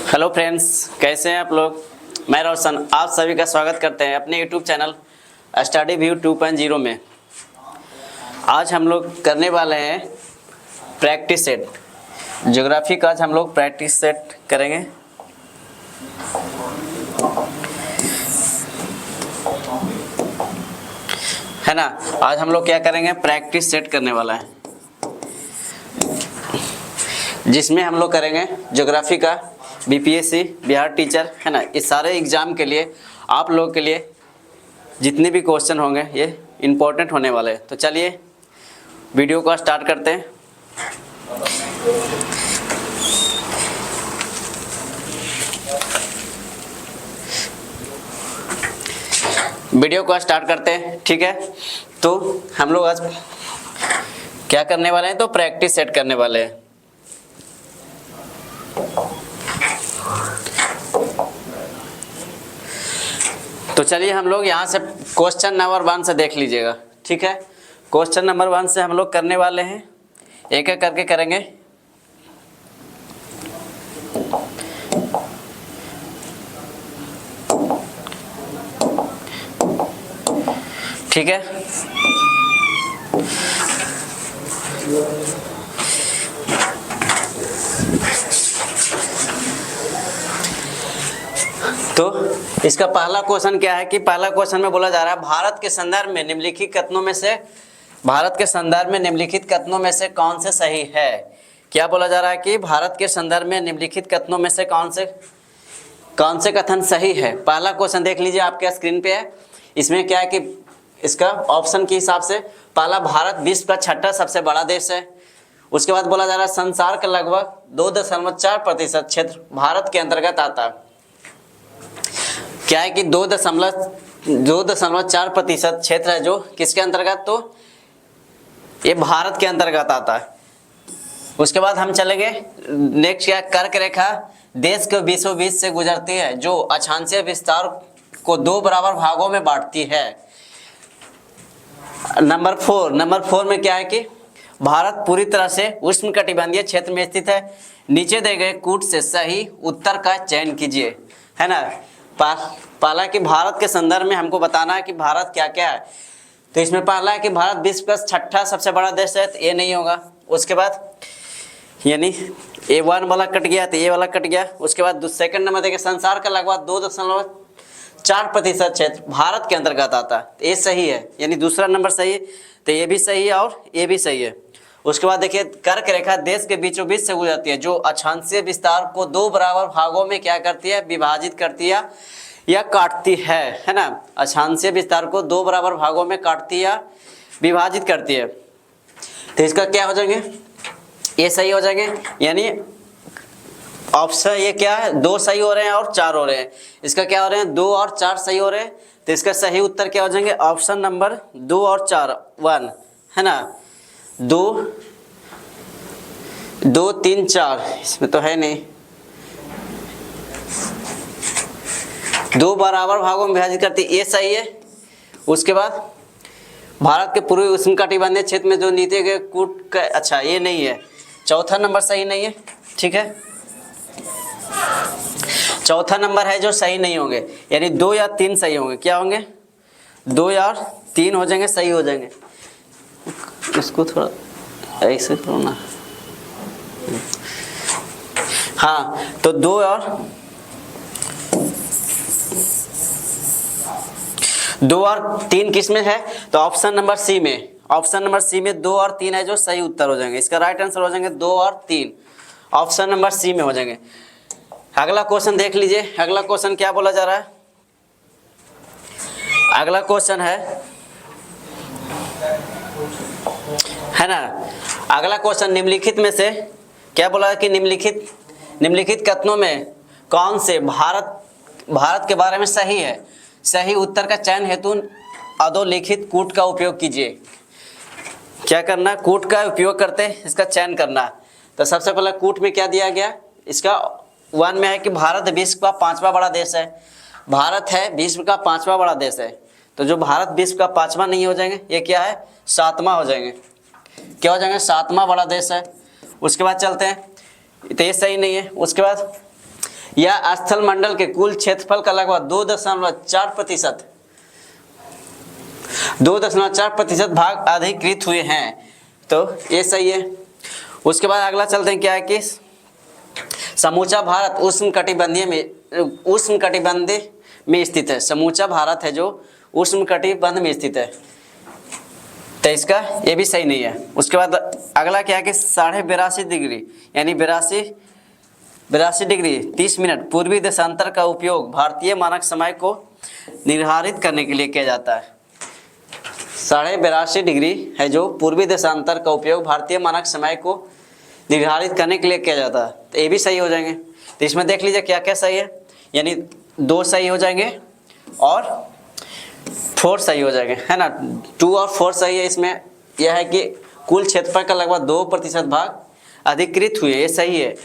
Hello friends, कैसे हैं आप लोग। मैं रोशन आप सभी का स्वागत करते हैं अपने यूट्यूब चैनल स्टडी व्यू 2.0 में। आज हम लोग करने वाले हैं प्रैक्टिस सेट। ज्योग्राफी का आज हम लोग प्रैक्टिस सेट करेंगे। है ना। आज हम लोग क्या करेंगे, प्रैक्टिस सेट करने वाला है, जिसमें हम लोग करेंगे ज्योग्राफी का बीपीएससी, बिहार टीचर, है ना। इस सारे एग्जाम के लिए आप लोगों के लिए जितने भी क्वेश्चन होंगे ये इम्पोर्टेंट होने वाले हैं। तो चलिए वीडियो को स्टार्ट करते हैं। वीडियो को स्टार्ट करते हैं, ठीक है। तो हम लोग आज क्या करने वाले हैं, तो प्रैक्टिस सेट करने वाले हैं। तो चलिए हम लोग यहाँ से क्वेश्चन नंबर 1 से देख लीजिएगा, ठीक है। क्वेश्चन नंबर 1 से हम लोग करने वाले हैं, एक एक करके करेंगे। ठीक है। तो इसका पहला क्वेश्चन क्या है कि पहला क्वेश्चन में बोला जा रहा है भारत के संदर्भ में निम्नलिखित कथनों में से कौन से सही है। क्या बोला जा रहा है कि भारत के संदर्भ में निम्नलिखित कथनों में से कौन से कथन सही है। पहला क्वेश्चन देख लीजिए, आपके स्क्रीन पे है। इसमें क्या है कि इसका ऑप्शन के हिसाब से पहला, भारत विश्व का छठा सबसे बड़ा देश है। उसके बाद बोला जा रहा है संसार का लगभग 2.4% क्षेत्र भारत के अंतर्गत आता है। क्या है कि 2.4% क्षेत्र है जो किसके अंतर्गत, तो ये भारत के अंतर्गत आता है। उसके बाद हम चलेंगे नेक्स्ट, क्या कर्क रेखा देश के बीचों बीच से गुजरती है जो अक्षांशीय विस्तार को 2 बराबर भागों में बांटती है। नंबर 4 में क्या है कि भारत पूरी तरह से उष्णकटिबंधीय क्षेत्र में स्थित है। नीचे दिए गए कूट से सही उत्तर का चयन कीजिए, है ना। पहला कि भारत के संदर्भ में हमको बताना है कि भारत क्या क्या है। तो इसमें पहला है कि भारत विश्व का छठा सबसे बड़ा देश है, तो ये नहीं होगा। उसके बाद यानी A1 वाला कट गया तो ये वाला कट गया। उसके बाद सेकंड नंबर देखिए, संसार का लगभग 2.4% क्षेत्र भारत के अंतर्गत आता है, तो ये सही है, यानी दूसरा नंबर सही है। तो ये भी सही है और ये भी सही है। उसके बाद देखिए, कर्क रेखा देश के बीचों बीच से गुजरती है जो अक्षांशीय विस्तार को 2 बराबर भागों में क्या करती है, विभाजित करती है या काटती है ना। अक्षांशीय विस्तार को 2 बराबर भागों में काटती या विभाजित करती है। तो इसका क्या हो जाएंगे, ये सही हो जाएंगे। यानी ऑप्शन ये क्या है, 2 सही हो रहे हैं और 4 हो रहे हैं। इसका क्या हो रहे हैं, 2 और 4 सही हो रहे हैं। तो इसका सही उत्तर क्या हो जाएंगे, ऑप्शन नंबर 2 और 4 1, है ना। 2 3 4 इसमें तो है नहीं, 2 बराबर भागों में विभाजित करती, ये सही है। उसके बाद भारत के पूर्वी उष्णकटिबंधीय क्षेत्र में जो नीचे गए कूट का, अच्छा ये नहीं है, चौथा नंबर सही नहीं है, ठीक है। चौथा नंबर है जो सही नहीं होंगे, यानी 2 या 3 सही होंगे। क्या होंगे, 2 या 3 हो जाएंगे, सही हो जाएंगे। इसको थोड़ा ऐसे करो ना, हाँ। तो 2 और 3 किस में है, तो ऑप्शन नंबर सी में, 2 और 3 है जो सही उत्तर हो जाएंगे। इसका राइट आंसर हो जाएंगे 2 और 3, ऑप्शन नंबर सी में हो जाएंगे। अगला क्वेश्चन देख लीजिए, अगला क्वेश्चन क्या बोला जा रहा है। अगला क्वेश्चन है ना। अगला क्वेश्चन निम्नलिखित में से क्या बोला कि निम्नलिखित कथनों में कौन से भारत के बारे में सही है। सही उत्तर का चयन हेतु अधोलिखित कूट का उपयोग कीजिए। क्या करना, कूट का उपयोग करते इसका चयन करना। तो सबसे पहले कूट में क्या दिया गया, इसका 1 में है कि भारत विश्व का 5वां बड़ा देश है। भारत है विश्व का 5वां बड़ा देश है, तो जो भारत विश्व का 5वां नहीं हो जाएंगे, ये क्या है 7वां हो जाएंगे। क्या हो जाएंगे, 7वां बड़ा देश है। उसके बाद चलते हैं, तो ये सही नहीं है। उसके बाद यह स्थल मंडल के कुल क्षेत्रफल का लगभग 2.4%, 2.4% भाग अधिकृत हुए हैं, तो ये सही है। उसके बाद अगला चलते हैं, क्या है कि समूचा भारत उष्णकटिबंधीय में स्थित है। समूचा भारत है जो उष्णकटिबंध में स्थित है, तो इसका ये भी सही नहीं है। उसके बाद अगला क्या है कि 82.5 डिग्री यानी 82 डिग्री 30 मिनट पूर्वी देशांतर का उपयोग भारतीय मानक समय को निर्धारित करने के लिए किया जाता है। 82.5 डिग्री है जो पूर्वी देशांतर का उपयोग भारतीय मानक समय को निर्धारित करने के लिए किया जाता है, तो ये भी सही हो जाएंगे। तो इसमें देख लीजिए क्या क्या सही है, यानी 2 सही हो जाएंगे और 4 सही हो जाएंगे, है ना। 2 और 4 सही है। इसमें यह है कि कुल क्षेत्रफल का लगभग 2% भाग अधिकृत हुए, ये सही है।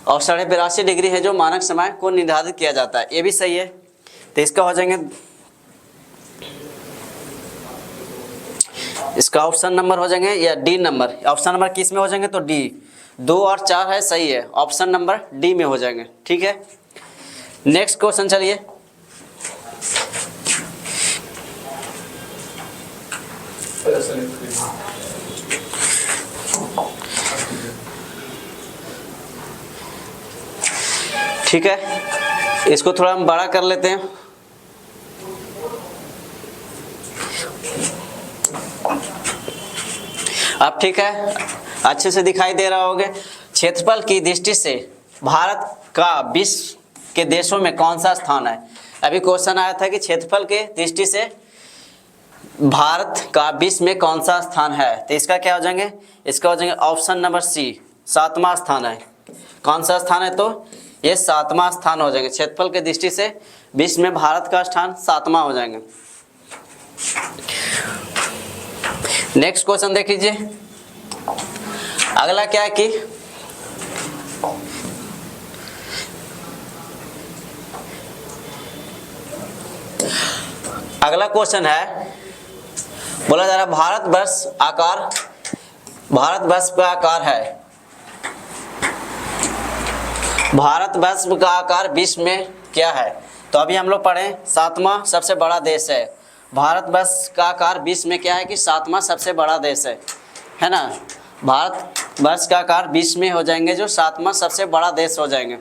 और 82.5 डिग्री है जो मानक समय को निर्धारित किया जाता है, ये भी सही है। तो इसका हो जाएंगे, इसका ऑप्शन नंबर हो जाएंगे या डी नंबर। ऑप्शन नंबर किस में हो जाएंगे, तो डी। 2 और 4 है सही है, ऑप्शन नंबर डी में हो जाएंगे, ठीक है। नेक्स्ट क्वेश्चन चलिए। ठीक है, इसको थोड़ा हम बड़ा कर लेते हैं। अब ठीक है, अच्छे से दिखाई दे रहा होगा। क्षेत्रफल की दृष्टि से भारत का विश्व के देशों में कौन सा स्थान है। अभी क्वेश्चन आया था कि क्षेत्रफल के दृष्टि से भारत का विश्व में कौन सा स्थान है, तो इसका क्या हो जाएंगे, इसका हो जाएंगे ऑप्शन नंबर सी, 7वां स्थान है। कौन सा स्थान है, तो ये 7वां स्थान हो जाएंगे। क्षेत्रफल के दृष्टि से विश्व में भारत का स्थान 7वां हो जाएंगे। नेक्स्ट क्वेश्चन देख लीजिए। अगला क्या है कि अगला क्वेश्चन है, बोला जा रहा भारतवर्ष का आकार है, भारतवर्ष का आकार विश्व में क्या है। तो अभी हम लोग पढ़े 7वां सबसे बड़ा देश है। भारतवर्ष का आकार विश्व में क्या है कि 7वां सबसे बड़ा देश है ना। भारतवर्ष का आकार विश्व में हो जाएंगे जो 7वां सबसे बड़ा देश हो जाएंगे।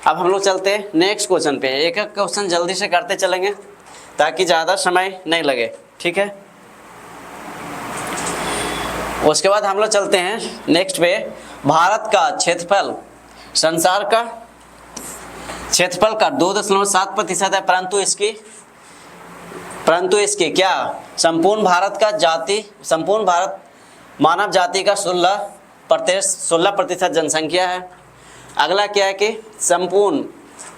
अब हम लोग चलते हैं नेक्स्ट क्वेश्चन पे। एक एक क्वेश्चन जल्दी से करते चलेंगे ताकि ज़्यादा समय नहीं लगे, ठीक है। उसके बाद हम लोग चलते हैं नेक्स्ट पे। भारत का क्षेत्रफल संसार का क्षेत्रफल का 2.7% है, परंतु इसकी क्या संपूर्ण भारत मानव जाति का 16% जनसंख्या है। अगला क्या है कि संपूर्ण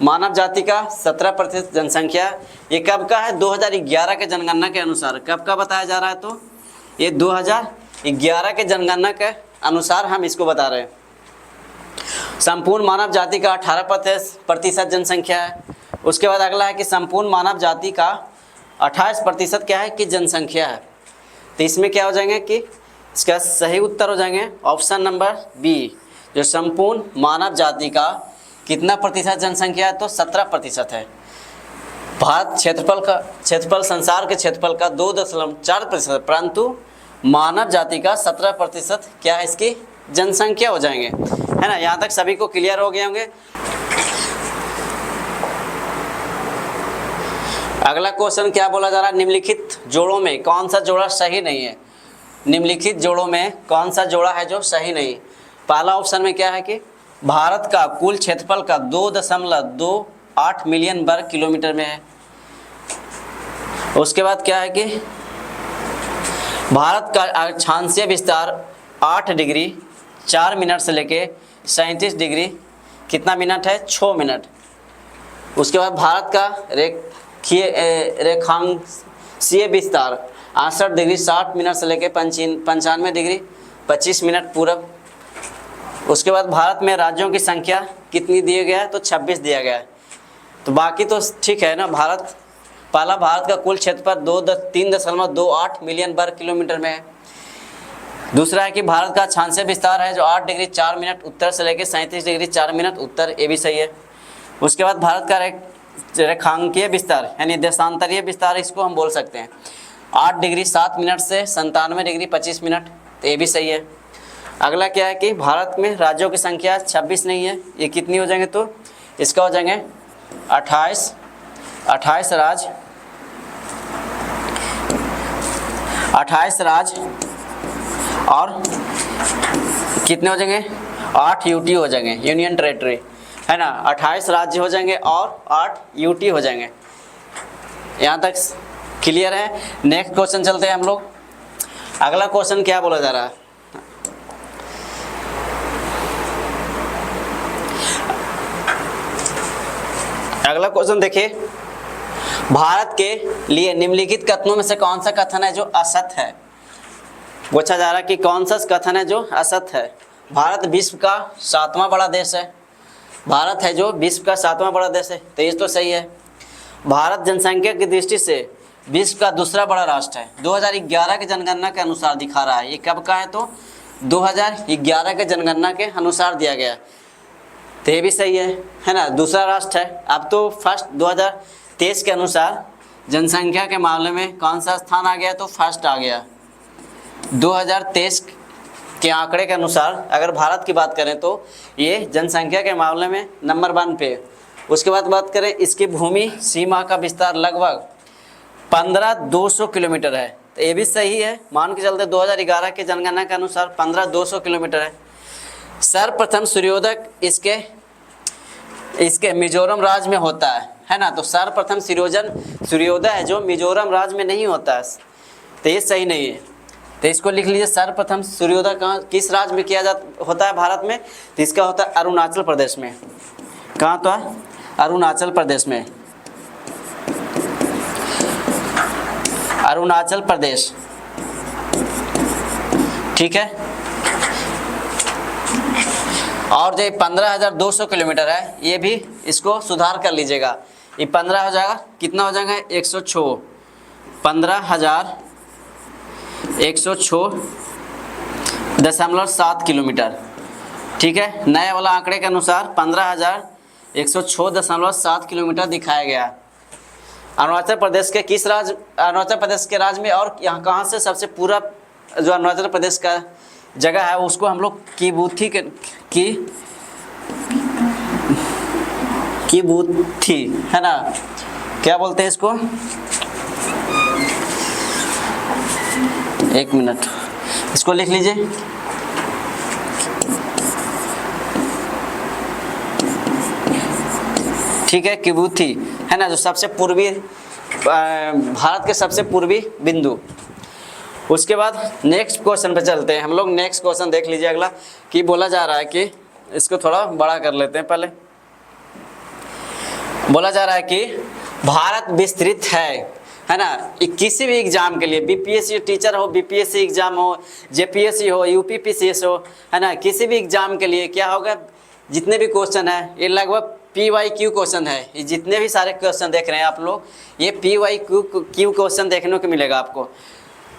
मानव जाति का 17% जनसंख्या। ये कब का है, 2011 के जनगणना के अनुसार। कब का बताया जा रहा है, तो ये 2011 के जनगणना के अनुसार हम इसको बता रहे हैं। संपूर्ण मानव जाति का 18% जनसंख्या है। उसके बाद अगला है कि संपूर्ण मानव जाति का 28% क्या है कि जनसंख्या है। तो इसमें क्या हो जाएंगे कि इसका सही उत्तर हो जाएंगे ऑप्शन नंबर बी, जो संपूर्ण मानव जाति का कितना प्रतिशत जनसंख्या है, तो 17% है। भारत क्षेत्रफल संसार के क्षेत्रफल का 2.4%, परंतु मानव जाति का 17% क्या है इसकी जनसंख्या हो जाएंगे, है ना। यहाँ तक सभी को क्लियर हो गए होंगे। अगला क्वेश्चन क्या बोला जा रहा है, निम्नलिखित जोड़ों में कौन सा जोड़ा सही नहीं है। निम्नलिखित जोड़ों में कौन सा जोड़ा है जो सही नहीं। पहला ऑप्शन में क्या है कि भारत का कुल क्षेत्रफल का 2.28 मिलियन वर्ग किलोमीटर में है। उसके बाद क्या है कि भारत का अक्षांशीय विस्तार 8 डिग्री 4 मिनट से लेके 37 डिग्री कितना मिनट है, 6 मिनट। उसके बाद भारत का रेखांशीय विस्तार 68 डिग्री 60 मिनट से लेके 95 डिग्री 25 मिनट पूरब। उसके बाद भारत में राज्यों की संख्या कितनी दिया गया है, तो 26 दिया गया है। तो बाकी तो ठीक है ना। भारत का कुल क्षेत्रफल 3.28 मिलियन वर्ग किलोमीटर में है। दूसरा है कि भारत का अक्षांशीय विस्तार है जो 8 डिग्री 4 मिनट उत्तर से लेकर 37 डिग्री 4 मिनट उत्तर, ये भी सही है। उसके बाद भारत का रेखांकीय विस्तार यानी देशांतरीय विस्तार इसको हम बोल सकते हैं 8 डिग्री 7 मिनट से 97 डिग्री 25 मिनट, तो ये भी सही है। अगला क्या है कि भारत में राज्यों की संख्या 26 नहीं है, ये कितनी हो जाएंगे, तो इसका हो जाएंगे 28 राज्य, 28 राज्य और कितने हो जाएंगे 8 यूटी हो जाएंगे, यूनियन टेरेटरी है ना। 28 राज्य हो जाएंगे और 8 यूटी हो जाएंगे। यहाँ तक क्लियर है। नेक्स्ट क्वेश्चन चलते हैं हम लोग। अगला क्वेश्चन क्या बोला जा रहा है, अगला क्वेश्चन देखिए, भारत के लिए निम्नलिखित कथनों में से कौन सा कथन है जो असत्य है। पूछा जा रहा है कि कौन सा कथन है जो असत्य है। भारत विश्व का 7वां बड़ा देश है, भारत है जो विश्व का 7वां बड़ा देश है, तो ये तो सही है। भारत जनसंख्या की दृष्टि से विश्व का दूसरा बड़ा राष्ट्र है, 2011 के जनगणना के अनुसार दिखा रहा है। ये कब का है, तो 2011 के जनगणना के अनुसार दिया गया, तो ये भी सही है ना, दूसरा राष्ट्र है। अब तो फर्स्ट 2023 के अनुसार जनसंख्या के मामले में कौन सा स्थान आ गया, तो फर्स्ट आ गया। 2023 के आंकड़े के अनुसार अगर भारत की बात करें तो ये जनसंख्या के मामले में नंबर 1 पे। उसके बाद बात करें इसकी भूमि सीमा का विस्तार लगभग 15,200 किलोमीटर है, तो ये भी सही है। मान के चलते 2011 के जनगणना के अनुसार 15,200 किलोमीटर है। सर्वप्रथम सूर्योदय इसके मिजोरम राज्य में होता है ना, तो सर्वप्रथम सूर्योदय है जो मिजोरम राज्य में नहीं होता है, तो ये सही नहीं है। तो इसको लिख लीजिए, सर्वप्रथम सूर्योदय कहाँ किस राज्य में किया होता है भारत में, तो इसका होता है अरुणाचल प्रदेश में। कहाँ तो है, अरुणाचल प्रदेश में, अरुणाचल प्रदेश, ठीक है। और जो 15,200 किलोमीटर है ये भी इसको सुधार कर लीजिएगा, ये 15 हो जाएगा, कितना हो जाएगा 106, 15,106.7 किलोमीटर, ठीक है। नए वाला आंकड़े के अनुसार 15,106.7 किलोमीटर दिखाया गया। अरुणाचल प्रदेश के किस राज्य, अरुणाचल प्रदेश के राज्य में, और यहाँ कहाँ से सबसे पूरा जो अरुणाचल प्रदेश का जगह है उसको हम लोग किबूथी है ना, क्या बोलते हैं इसको, एक मिनट इसको लिख लीजिए, ठीक है, किबूथी है ना, जो सबसे पूर्वी भारत के सबसे पूर्वी बिंदु। उसके बाद नेक्स्ट क्वेश्चन पे चलते हैं हम लोग। नेक्स्ट क्वेश्चन देख लीजिए अगला, कि बोला जा रहा है कि इसको थोड़ा बड़ा कर लेते हैं पहले। बोला जा रहा है कि भारत विस्तृत है ना, किसी भी एग्जाम के लिए, बीपीएससी टीचर हो, बीपीएससी एग्जाम हो, जेपीएससी हो, यूपीपीसीएस हो, है ना, किसी भी एग्जाम के लिए क्या होगा, जितने भी क्वेश्चन है ये लगभग PYQ क्वेश्चन है। ये जितने भी सारे क्वेश्चन देख रहे हैं आप लोग, ये PYQ क्वेश्चन देखने को मिलेगा आपको।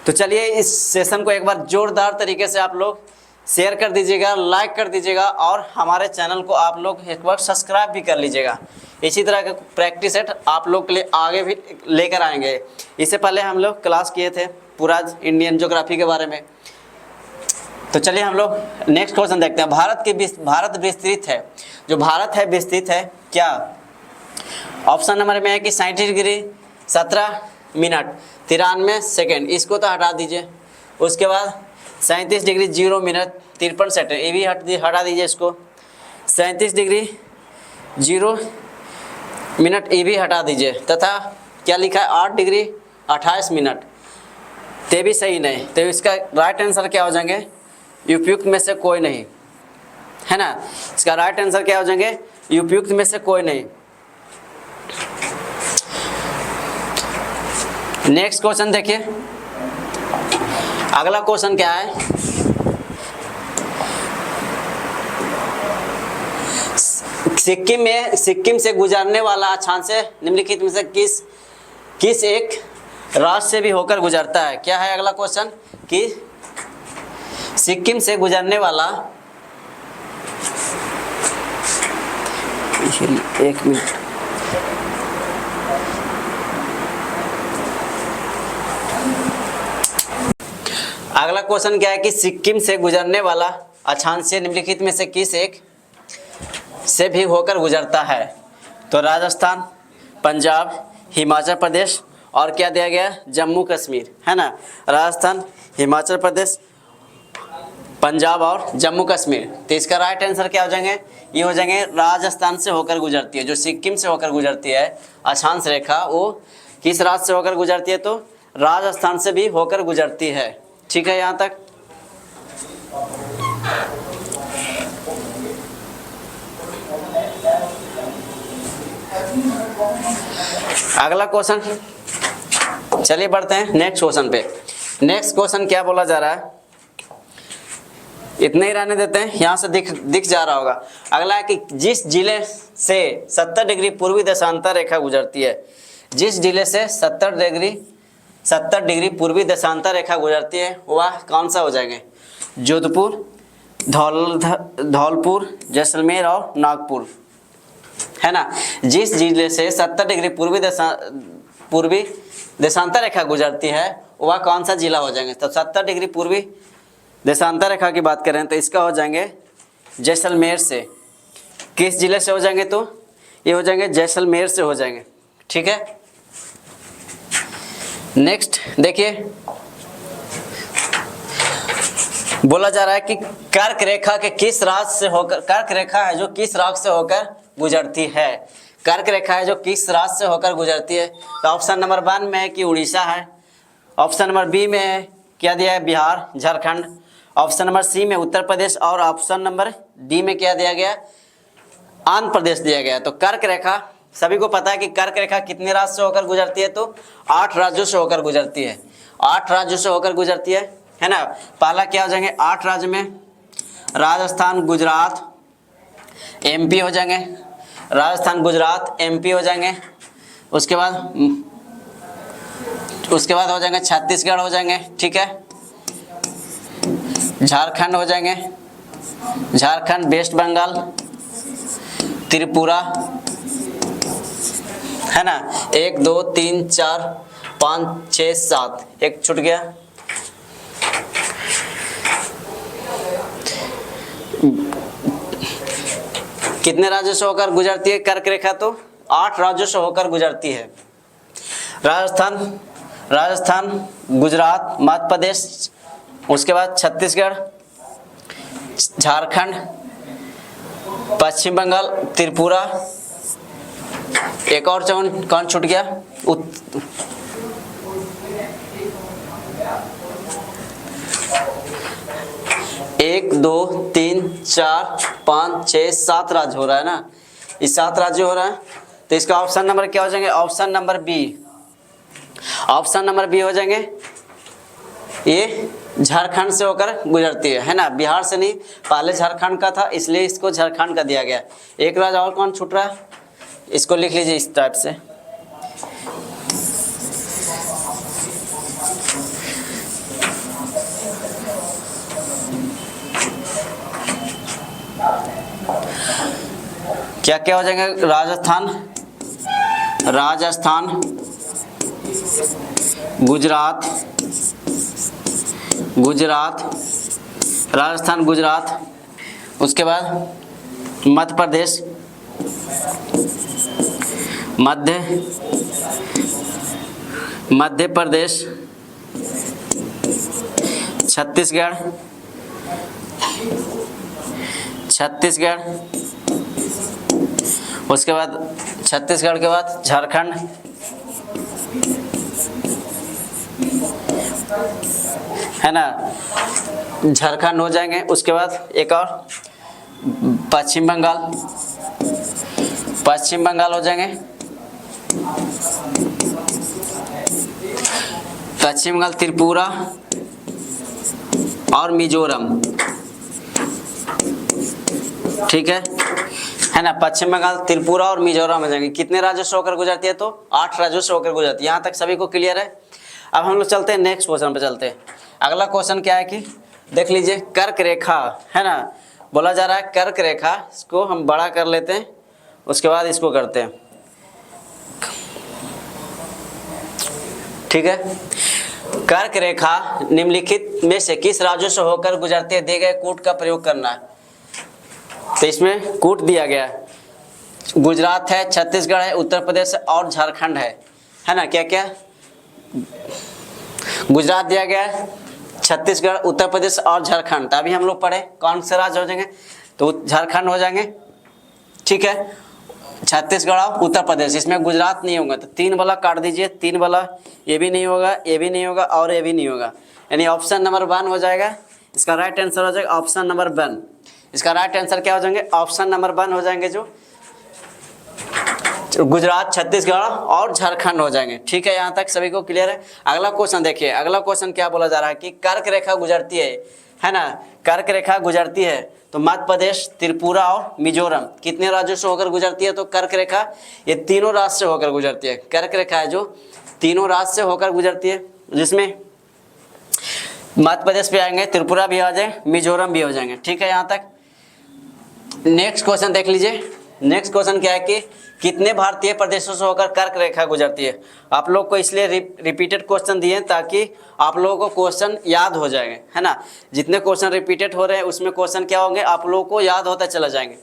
तो चलिए इस सेशन को एक बार जोरदार तरीके से आप लोग शेयर कर दीजिएगा, लाइक कर दीजिएगा, और हमारे चैनल को आप लोग एक बार सब्सक्राइब भी कर लीजिएगा। इसी तरह का प्रैक्टिस सेट आप लोग के लिए आगे भी लेकर आएंगे। इससे पहले हम लोग क्लास किए थे पूरा इंडियन ज्योग्राफी के बारे में। तो चलिए हम लोग नेक्स्ट क्वेश्चन देखते हैं। भारत विस्तृत है, जो भारत है विस्तृत है क्या। ऑप्शन नंबर में है कि 37 डिग्री 17 मिनट 93 सेकेंड, इसको तो हटा दीजिए। उसके बाद 37 डिग्री 0 मिनट 53 सेकेंड, ये भी हटा दीजिए इसको। 37 डिग्री 0 मिनट ये भी हटा दीजिए, तथा क्या लिखा है 8 डिग्री 28 मिनट, ते भी सही नहीं। तो इसका राइट आंसर क्या हो जाएंगे, उपयुक्त में से कोई नहीं, है ना। इसका राइट आंसर क्या हो जाएंगे, उपयुक्त में से कोई नहीं। नेक्स्ट क्वेश्चन देखिए, अगला क्वेश्चन क्या है, सिक्किम से गुजरने वाला अक्षांशीय निम्नलिखित में से किस एक राज्य से भी होकर गुजरता है। क्या है अगला क्वेश्चन, कि सिक्किम से गुजरने वाला, एक मिनट, अगला क्वेश्चन क्या है कि सिक्किम से गुजरने वाला अक्षांशीय निम्नलिखित में से किस एक से भी होकर गुजरता है? तो राजस्थान, पंजाब, हिमाचल प्रदेश और क्या दिया गया, जम्मू कश्मीर, है ना। राजस्थान, हिमाचल प्रदेश, पंजाब और जम्मू कश्मीर। तो इसका राइट आंसर क्या हो जाएंगे, ये हो जाएंगे राजस्थान से होकर गुजरती है। जो सिक्किम से होकर गुजरती है अक्षांश रेखा, वो किस राज्य से होकर गुजरती है, तो राजस्थान से भी होकर गुजरती है। ठीक है, यहाँ तक। अगला क्वेश्चन, चलिए बढ़ते हैं नेक्स्ट क्वेश्चन पे। नेक्स्ट क्वेश्चन क्या बोला जा रहा है, इतने ही रहने देते हैं, यहाँ से दिख जा रहा होगा। अगला है कि जिस जिले से 70 डिग्री पूर्वी देशांतर रेखा गुजरती है, जिस जिले से 70 डिग्री पूर्वी देशांतर रेखा गुजरती है वह कौन सा हो जाएंगे? जोधपुर, धौलपुर, जैसलमेर और नागपुर, है ना। जिस जिले से 70 डिग्री पूर्वी देशांतर रेखा गुजरती है वह कौन सा जिला हो जाएंगे? तो 70 डिग्री पूर्वी देशांतर रेखा की बात करें तो इसका हो जाएंगे जैसलमेर से। किस जिले से हो जाएंगे? तो ये हो जाएंगे जैसलमेर से हो जाएंगे। ठीक है, नेक्स्ट देखिए, बोला जा रहा है कि कर्क रेखा के किस राज्य से होकर, कर्क रेखा है जो किस राज्य से होकर गुजरती है? कर्क रेखा है जो किस राज्य से होकर गुजरती है? तो ऑप्शन नंबर 1 में है कि उड़ीसा है, ऑप्शन नंबर बी में है क्या दिया है, Bihar, Jharkhand, option number C में उत्तर प्रदेश और ऑप्शन नंबर डी में क्या दिया गया, आंध्र प्रदेश दिया गया। तो कर्क रेखा सभी को पता है कि कर्क रेखा कितने राज्य से होकर गुजरती है? तो 8 राज्यों से होकर गुजरती है, 8 राज्यों से होकर गुजरती है ना। पहला क्या हो जाएंगे 8 राज्य में, राजस्थान, गुजरात, एमपी हो जाएंगे, राजस्थान, गुजरात, एमपी हो जाएंगे। उसके बाद हो जाएंगे छत्तीसगढ़ हो जाएंगे, ठीक है, झारखंड हो जाएंगे, झारखंड, वेस्ट बंगाल, त्रिपुरा, है ना। 1 2 3 4 5 6 7, एक छूट गया, कितने राज्यों से होकर गुजरती है कर्क रेखा? तो 8 राज्यों से होकर गुजरती है। राजस्थान, गुजरात, मध्य प्रदेश, उसके बाद छत्तीसगढ़, झारखंड, पश्चिम बंगाल, त्रिपुरा, एक और कौन छूट गया, 1 2 3 4 5 6 7 राज्य हो रहा है ना, इस 7 राज्य हो रहा है। तो इसका ऑप्शन नंबर क्या हो जाएंगे? Option number B, option number B हो जाएंगे। ये झारखंड से होकर गुजरती है ना, बिहार से नहीं, पहले झारखंड का था इसलिए इसको झारखंड का दिया गया। एक राज्य और कौन छूट रहा है, इसको लिख लीजिए इस टाइप से। क्या क्या हो जाएंगे? राजस्थान, गुजरात, राजस्थान, गुजरात, उसके बाद मध्य प्रदेश, मध्य प्रदेश, छत्तीसगढ़, उसके बाद छत्तीसगढ़ के बाद झारखंड, है ना, झारखंड हो जाएंगे। उसके बाद एक और पश्चिम बंगाल हो जाएंगे, पश्चिम बंगाल, त्रिपुरा और मिजोरम, ठीक है ना। पश्चिम बंगाल, त्रिपुरा और मिजोरम हो जाएंगे। कितने राज्यों से होकर गुजरती है? तो 8 राज्यों से होकर गुजरती है। यहाँ तक सभी को क्लियर है। अब हम लोग चलते हैं नेक्स्ट क्वेश्चन पे चलते हैं। अगला क्वेश्चन क्या है कि देख लीजिए कर्क रेखा है ना, बोला जा रहा है कर्क रेखा, इसको हम बड़ा कर लेते हैं, उसके बाद इसको करते हैं, ठीक है। कर्क रेखा निम्नलिखित में से किस राज्यों से होकर गुजरते हैं, दिए गए कूट का प्रयोग करना है। तो इसमें कूट दिया गया है, गुजरात है, छत्तीसगढ़ है, उत्तर प्रदेश है और झारखंड है ना। क्या क्या, गुजरात दिया गया है, छत्तीसगढ़, उत्तर प्रदेश और झारखंड। तो अभी हम लोग पढ़े कौन से राज्य हो जाएंगे, तो झारखंड हो जाएंगे, ठीक है, छत्तीसगढ़ और उत्तर प्रदेश। इसमें गुजरात नहीं होगा, तो 3 वाला काट दीजिए, 3 वाला, ये भी नहीं होगा, ये भी नहीं होगा और ये भी नहीं होगा, यानी ऑप्शन नंबर 1 हो जाएगा। इसका राइट आंसर हो जाएगा ऑप्शन नंबर 1। इसका राइट आंसर क्या हो जाएंगे, ऑप्शन नंबर 1 हो जाएंगे, जो गुजरात, छत्तीसगढ़ और झारखंड हो जाएंगे, ठीक है। यहाँ तक सभी को क्लियर है। अगला क्वेश्चन देखिए, अगला क्वेश्चन क्या बोला जा रहा है कि कर्क रेखा गुजरती है ना, कर्क रेखा गुजरती है तो मध्य प्रदेश, त्रिपुरा और मिजोरम कितने राज्यों से होकर गुजरती है, तो कर्क रेखा ये तीनों राज्य से होकर गुजरती है। कर्क रेखा है जो तीनों राज्य से होकर गुजरती है, जिसमें मध्य प्रदेश भी आएंगे, त्रिपुरा भी आ जाए, मिजोरम भी हो जाएंगे, ठीक है। यहाँ तक नेक्स्ट क्वेश्चन देख लीजिए। नेक्स्ट क्वेश्चन क्या है कि कितने भारतीय प्रदेशों से होकर कर्क रेखा गुजरती है। आप लोग को इसलिए रिपीटेड क्वेश्चन दिए ताकि आप लोगों को क्वेश्चन याद हो जाएंगे, है ना। जितने क्वेश्चन रिपीटेड हो रहे हैं उसमें क्वेश्चन क्या होंगे, आप लोगों को याद होता चला जाएंगे।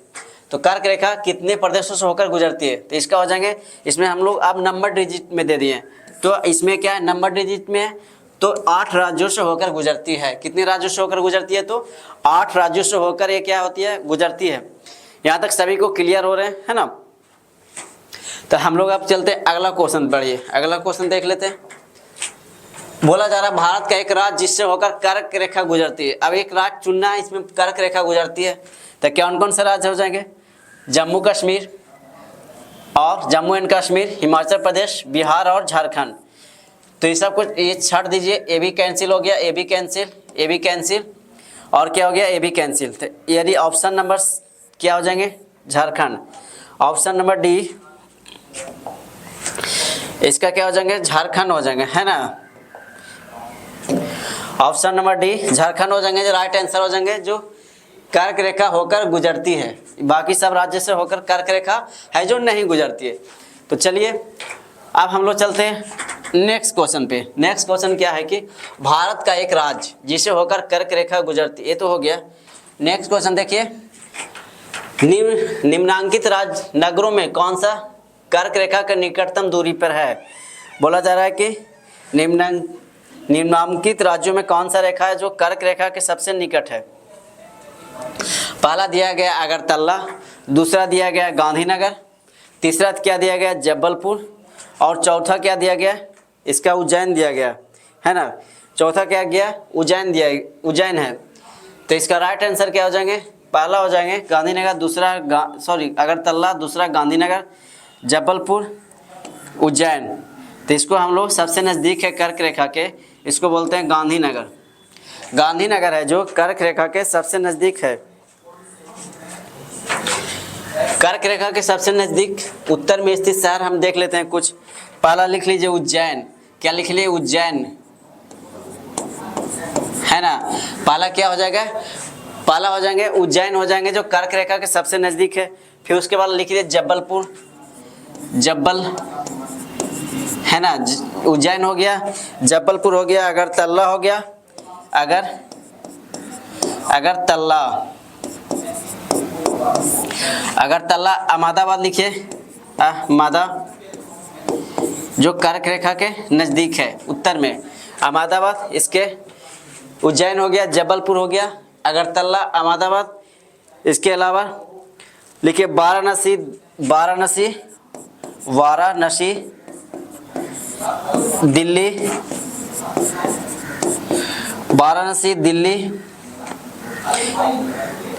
तो कर्क रेखा कितने प्रदेशों से होकर गुजरती है, तो इसका हो जाएंगे, इसमें हम लोग अब नंबर डिजिट में दे दिए, तो इसमें क्या है, नंबर डिजिट में है, तो 8 राज्यों से होकर गुजरती है। कितने राज्यों से होकर गुजरती है, तो 8 राज्यों से होकर ये क्या होती है, गुजरती है। यहाँ तक सभी को क्लियर हो रहे हैं, है ना। तो हम लोग अब चलते हैं अगला क्वेश्चन पढ़िए। अगला क्वेश्चन देख लेते हैं। बोला जा रहा है भारत का एक राज्य जिससे होकर कर्क रेखा गुजरती है। अब एक राज्य चुनना है, इसमें कर्क रेखा गुजरती है, तो कौन कौन से राज्य हो जाएंगे, जम्मू कश्मीर और जम्मू एंड कश्मीर, हिमाचल प्रदेश, बिहार और झारखंड। तो ये सब कुछ ये छाट दीजिए, ए भी कैंसिल हो गया, ए भी कैंसिल, ए भी कैंसिल और क्या हो गया, ए भी कैंसिल। तो यदि ऑप्शन नंबर क्या हो जाएंगे, झारखंड। ऑप्शन नंबर डी, इसका क्या हो जाएंगे, झारखंड हो जाएंगे, है ना। ऑप्शन नंबर डी झारखंड हो जाएंगे, जो राइट आंसर हो जाएंगे, जो कर्क रेखा होकर गुजरती है। बाकी सब राज्य से होकर कर्क रेखा है जो नहीं गुजरती है। तो चलिए अब हम लोग चलते हैं नेक्स्ट क्वेश्चन पे। नेक्स्ट क्वेश्चन क्या है कि भारत का एक राज्य जिसे होकर कर्क रेखा गुजरती, ये तो हो गया। नेक्स्ट क्वेश्चन देखिए, निम्नांकित राज्य नगरों में कौन सा कर्क रेखा के निकटतम दूरी पर है। बोला जा रहा है कि निम्नांकित राज्यों में कौन सा रेखा है जो कर्क रेखा के सबसे निकट है। पहला दिया गया अगरतला, दूसरा दिया गया गांधीनगर, तीसरा क्या दिया गया जबलपुर और चौथा क्या दिया गया, इसका उज्जैन दिया गया, है ना। चौथा क्या गया, उज्जैन है। तो इसका राइट आंसर क्या हो जाएंगे, पहला हो जाएंगे गांधीनगर, दूसरा अगरतला, दूसरा गांधीनगर, जबलपुर, उज्जैन। तो इसको हम लोग सबसे नज़दीक है कर्क रेखा के, इसको बोलते हैं गांधीनगर। गांधीनगर है जो कर्क रेखा के सबसे नज़दीक है। कर्क रेखा के सबसे नज़दीक उत्तर में स्थित शहर हम देख लेते हैं कुछ। पहला लिख लीजिए उज्जैन, क्या लिख लिए, उज्जैन, है ना। पहला क्या हो जाएगा, पहला हो जाएंगे उज्जैन हो जाएंगे जो कर्क रेखा के सबसे नज़दीक है। फिर उसके बाद लिख लीजिए जबलपुर, है ना, उज्जैन हो गया, जबलपुर हो गया, अगरतला हो गया, अगरतला, अहमदाबाद लिखिए, अहमदाबाद जो कर्क रेखा के नज़दीक है उत्तर में, अहमदाबाद। इसके उज्जैन हो गया, जबलपुर हो गया, अगरतला, अहमदाबाद। इसके अलावा लिखिए वाराणसी, दिल्ली, वाराणसी, दिल्ली।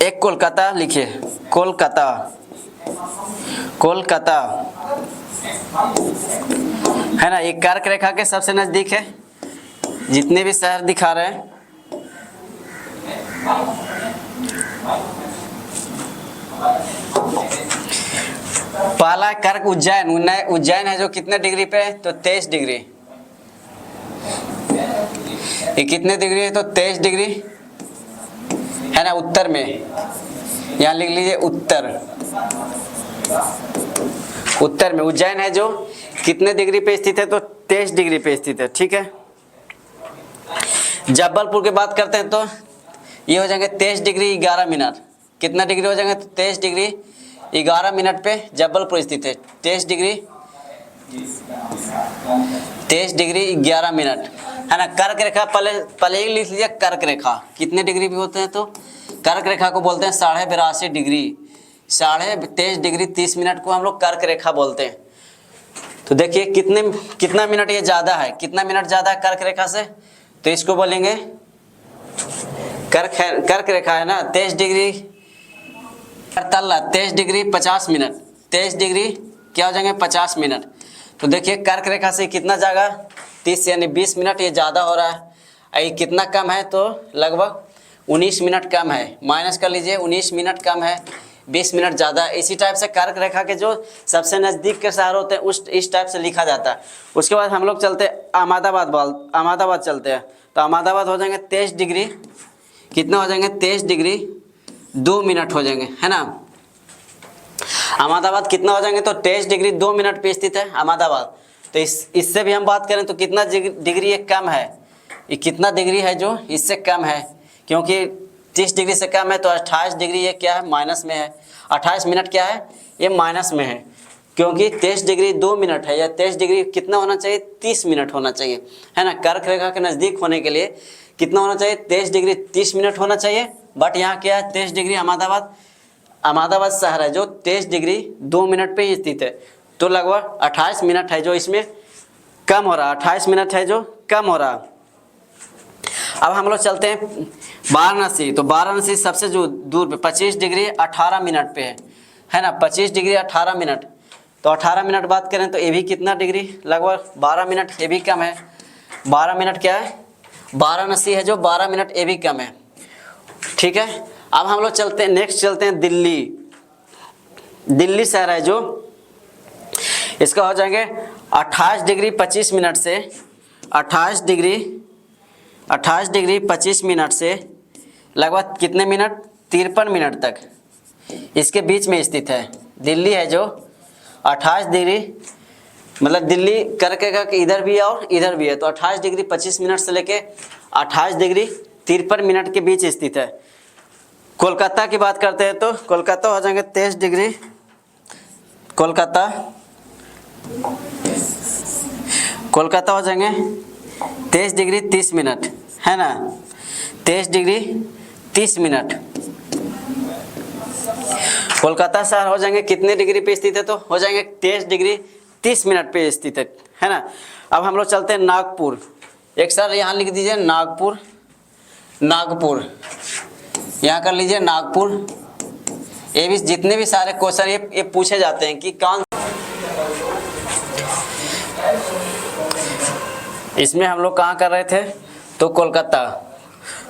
एक कोलकाता लिखिए, कोलकाता, है ना। एक कर्क रेखा के सबसे नज़दीक है, जितने भी शहर दिखा रहे हैं। पहला कर्क उज्जैन है जो कितने डिग्री पे है, तो 23 डिग्री। ये कितने डिग्री है, तो 23 डिग्री। है ना, उत्तर में, यहाँ लिख लीजिए उत्तर, उत्तर में उज्जैन है जो कितने डिग्री पे स्थित है, तो 23 डिग्री पे स्थित है। ठीक है। जबलपुर की बात करते हैं तो ये हो जाएंगे 23 डिग्री 11 मिनट। कितना डिग्री हो जाएंगे, तो 23 डिग्री 11 मिनट पे जबलपुर स्थित है। 23 डिग्री 11 मिनट, है ना। कर्क रेखा पहले ही लिख लीजिए, कर्क रेखा कितने डिग्री भी होते हैं, तो कर्क रेखा को बोलते हैं 82.5 डिग्री, 23.5 डिग्री 30 मिनट को हम लोग कर्क रेखा बोलते हैं। तो देखिए कितना मिनट ये ज़्यादा है, कितना मिनट ज़्यादा है कर्क रेखा से, तो इसको बोलेंगे कर्क रेखा है ना 23 डिग्री 23 डिग्री 50 मिनट, 23 डिग्री क्या हो जाएंगे 50 मिनट। तो देखिए कर्क रेखा से कितना जाएगा 30 यानी 20 मिनट ये ज़्यादा हो रहा है। ये कितना कम है, तो लगभग 19 मिनट कम है, माइनस कर लीजिए 19 मिनट कम है, 20 मिनट ज़्यादा। इसी टाइप से कर्क रेखा के जो सबसे नज़दीक के शहर होते हैं इस टाइप से लिखा जाता है। उसके बाद हम लोग चलते हैं अहमदाबाद चलते हैं। तो अहमदाबाद हो जाएंगे 23 डिग्री, कितना हो जाएंगे 23 डिग्री 2 मिनट हो जाएंगे, है ना। अहमदाबाद कितना हो जाएंगे, तो 23 डिग्री 2 मिनट पे स्थित है अहमदाबाद। तो इससे भी हम बात करें तो कितना डिग्री ये कम है, ये कितना डिग्री है जो इससे कम है, क्योंकि 30 डिग्री से कम है तो 28 डिग्री ये क्या है माइनस में है, 28 मिनट क्या है ये माइनस में है, क्योंकि 23 डिग्री 2 मिनट है, या 23 डिग्री कितना होना चाहिए 30 मिनट होना चाहिए, है ना। कर्क रेखा के नज़दीक होने के लिए कितना होना चाहिए 23 डिग्री 30 मिनट होना चाहिए। बट यहाँ क्या है 23 डिग्री अहमदाबाद शहर है जो 23 डिग्री 2 मिनट पे ही स्थित है, तो लगभग 28 मिनट है जो इसमें कम हो रहा, 28 मिनट है जो कम हो रहा। अब हम लोग चलते हैं वाराणसी। तो वाराणसी सबसे जो दूर पे 25 डिग्री 18 मिनट पे है ना, 25 डिग्री 18 मिनट। तो 18 मिनट बात करें तो ये भी कितना डिग्री, लगभग 12 मिनट, ये भी कम है। 12 मिनट क्या है, वाराणसी है जो 12 मिनट, ये भी कम है। ठीक है। अब हम लोग चलते हैं नेक्स्ट, चलते हैं दिल्ली शहर है जो, इसका हो जाएंगे 28 डिग्री 25 मिनट से 28 डिग्री 25 मिनट से लगभग कितने मिनट 53 मिनट तक इसके बीच में स्थित है। दिल्ली है जो 28 डिग्री, मतलब दिल्ली कर्क रेखा के इधर भी है और इधर भी है, तो 28 डिग्री 25 मिनट से लेके 28 डिग्री 53 मिनट के बीच स्थित है। कोलकाता की बात करते हैं तो कोलकाता हो जाएंगे 23 डिग्री, कोलकाता हो जाएंगे 23 डिग्री 30 मिनट, है ना, 23 डिग्री 30 मिनट। कोलकाता शहर हो जाएंगे कितने डिग्री पे स्थित है, तो हो जाएंगे 23 डिग्री 30 मिनट पे स्थित है ना। अब हम लोग चलते हैं नागपुर। एक सर यहाँ लिख दीजिए नागपुर, यहाँ कर लीजिए नागपुर। ये भी जितने भी सारे क्वेश्चन ये पूछे जाते हैं कि कौन, इसमें हम लोग कहाँ कर रहे थे, तो कोलकाता।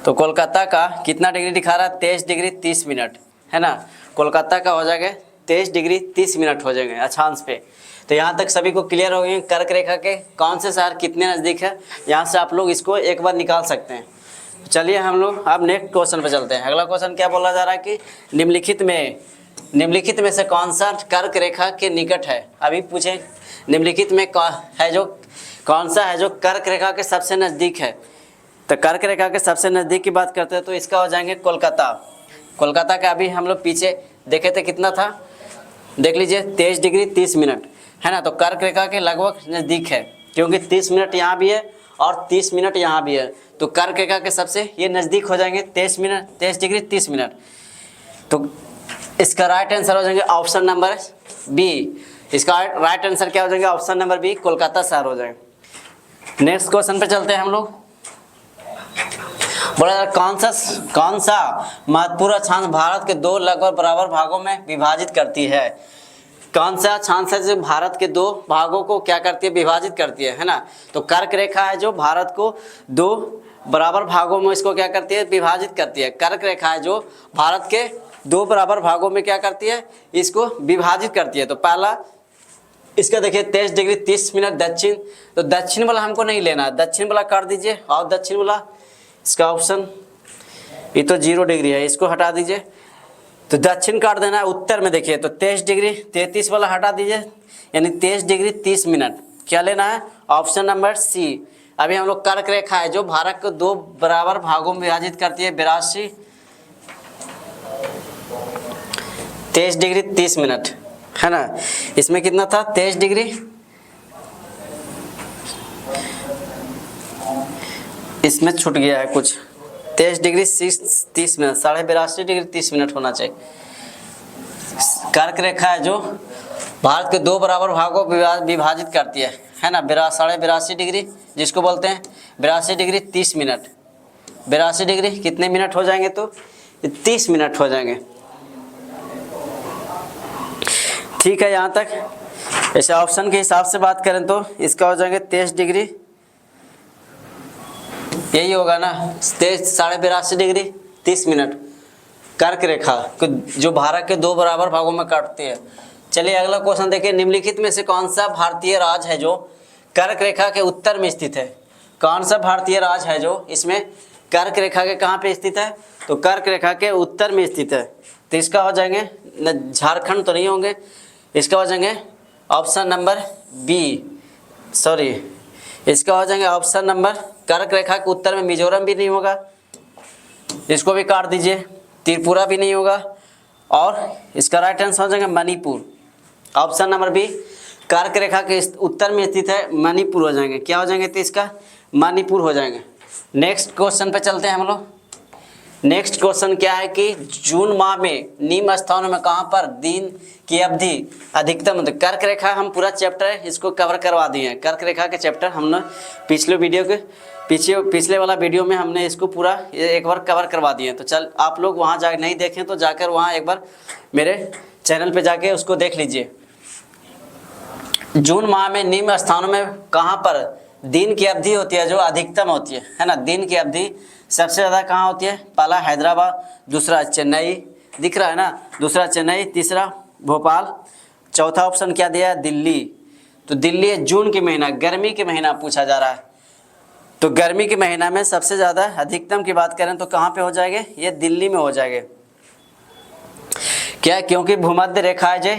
तो कोलकाता का कितना डिग्री दिखा रहा है 23 डिग्री 30 मिनट, है ना। कोलकाता का हो जाएगा 23 डिग्री 30 मिनट हो जाएंगे अक्षांश पे। तो यहाँ तक सभी को क्लियर हो गए कर्क रेखा के कौन से शहर कितने नज़दीक है, यहाँ से आप लोग इसको एक बार निकाल सकते हैं। चलिए हम लोग अब नेक्स्ट क्वेश्चन पे चलते हैं। अगला क्वेश्चन क्या बोला जा रहा है कि निम्नलिखित में से कौन सा कर्क रेखा के निकट है। अभी पूछे निम्नलिखित में कौन सा है जो कर्क रेखा के सबसे नज़दीक है। तो कर्क रेखा के सबसे नज़दीक की बात करते हैं तो इसका हो जाएंगे कोलकाता का अभी हम लोग पीछे देखे थे कितना था, देख लीजिए 23 डिग्री 30 मिनट, है ना। तो कर्क रेखा के लगभग नज़दीक है, क्योंकि 30 मिनट यहाँ भी है और 30 मिनट यहाँ भी है, तो कर्क रेखा के सबसे ये नज़दीक हो जाएंगे 23 डिग्री 30 मिनट। तो इसका राइट आंसर हो जाएंगे ऑप्शन नंबर बी। इसका राइट आंसर क्या हो जाएंगे, ऑप्शन नंबर बी, कोलकाता शहर हो जाएंगे। नेक्स्ट क्वेश्चन पे चलते हैं हम लोग। बोला कौन सा महत्वपूर्ण अक्षांश भारत के दो लगभग बराबर भागों में विभाजित करती है। कौन सा अक्षांश है जो भारत के दो भागों को क्या करती है, विभाजित करती है ना। तो कर्क रेखा है जो भारत को दो बराबर भागों में इसको क्या करती है, विभाजित करती है। कर्क रेखा है जो भारत के दो बराबर भागों में क्या करती है, इसको विभाजित करती है। तो पहला इसका देखिए 23 डिग्री 30 मिनट दक्षिण, तो दक्षिण वाला हमको नहीं लेना, दक्षिण वाला कर दीजिए और दक्षिण वाला इसका ऑप्शन ये तो 0 डिग्री है, इसको हटा दीजिए। तो दक्षिण काट देना है उत्तर में, देखिए तो 23 डिग्री 33 वाला हटा दीजिए, यानी 23 डिग्री 30 मिनट। क्या लेना है? Option number C. अभी हम लोग कर्क रेखा है जो भारत को 2 बराबर भागों में विभाजित करती है, 82 23 डिग्री 30 मिनट, है ना। इसमें कितना था? 23 डिग्री, इसमें छूट गया है कुछ, 23 डिग्री 30 मिनट, 82.5 डिग्री 30 मिनट होना चाहिए। कर्क रेखा है जो भारत के 2 बराबर भागों में विभाजित करती है ना, 82.5 डिग्री, जिसको बोलते हैं 82 डिग्री 30 मिनट। 82 डिग्री कितने मिनट हो जाएंगे? तो 30 मिनट हो जाएंगे। ठीक है, यहाँ तक। ऐसे ऑप्शन के हिसाब से बात करें तो इसका हो जाएंगे 23 डिग्री, यही होगा ना, 82.5 डिग्री 30 मिनट। कर्क रेखा जो भारत के 2 बराबर भागों में काटती है। चलिए अगला क्वेश्चन देखिए, निम्नलिखित में से कौन सा भारतीय राज्य है जो कर्क रेखा के उत्तर में स्थित है? कौन सा भारतीय राज्य है जो इसमें कर्क रेखा के कहाँ पे स्थित है? तो कर्क रेखा के उत्तर में स्थित है। तो इसका हो जाएंगे, झारखंड तो नहीं होंगे, इसका हो जाएंगे ऑप्शन नंबर बी, सॉरी, इसका हो जाएंगे ऑप्शन नंबर, कर्क रेखा के उत्तर में मिजोरम भी नहीं होगा, इसको भी काट दीजिए, त्रिपुरा भी नहीं होगा, और इसका राइट आंसर हो जाएगा मणिपुर। ऑप्शन नंबर बी, कर्क रेखा के उत्तर में स्थित है, मणिपुर हो जाएंगे। क्या हो जाएंगे? तो इसका मणिपुर हो जाएंगे। नेक्स्ट क्वेश्चन पे चलते हैं हम लोग। नेक्स्ट क्वेश्चन क्या है कि जून माह में निम्न स्थानों में कहां पर दिन की अवधि अधिकतम होती है? कर्क रेखा हम पूरा चैप्टर है इसको कवर करवा दिए हैं। कर्क रेखा के चैप्टर हमने पिछले वाला वीडियो में हमने इसको पूरा एक बार कवर करवा दिए हैं। तो चल आप लोग वहां जा नहीं देखें तो जाकर वहां एक बार मेरे चैनल पे जाके उसको देख लीजिए। जून माह में निम्न स्थानों में कहां पर दिन की अवधि होती है जो अधिकतम होती है ना। दिन की अवधि सबसे ज़्यादा कहाँ होती है? पहला हैदराबाद, दूसरा चेन्नई, दिख रहा है ना, दूसरा चेन्नई, तीसरा भोपाल, चौथा ऑप्शन क्या दिया है? दिल्ली। तो दिल्ली है जून के महीना, गर्मी के महीना पूछा जा रहा है। तो गर्मी के महीना में सबसे ज़्यादा अधिकतम की बात करें तो कहाँ पे हो जाएंगे? ये दिल्ली में हो जाएंगे। क्या? क्योंकि भूमध्य रेखा है जो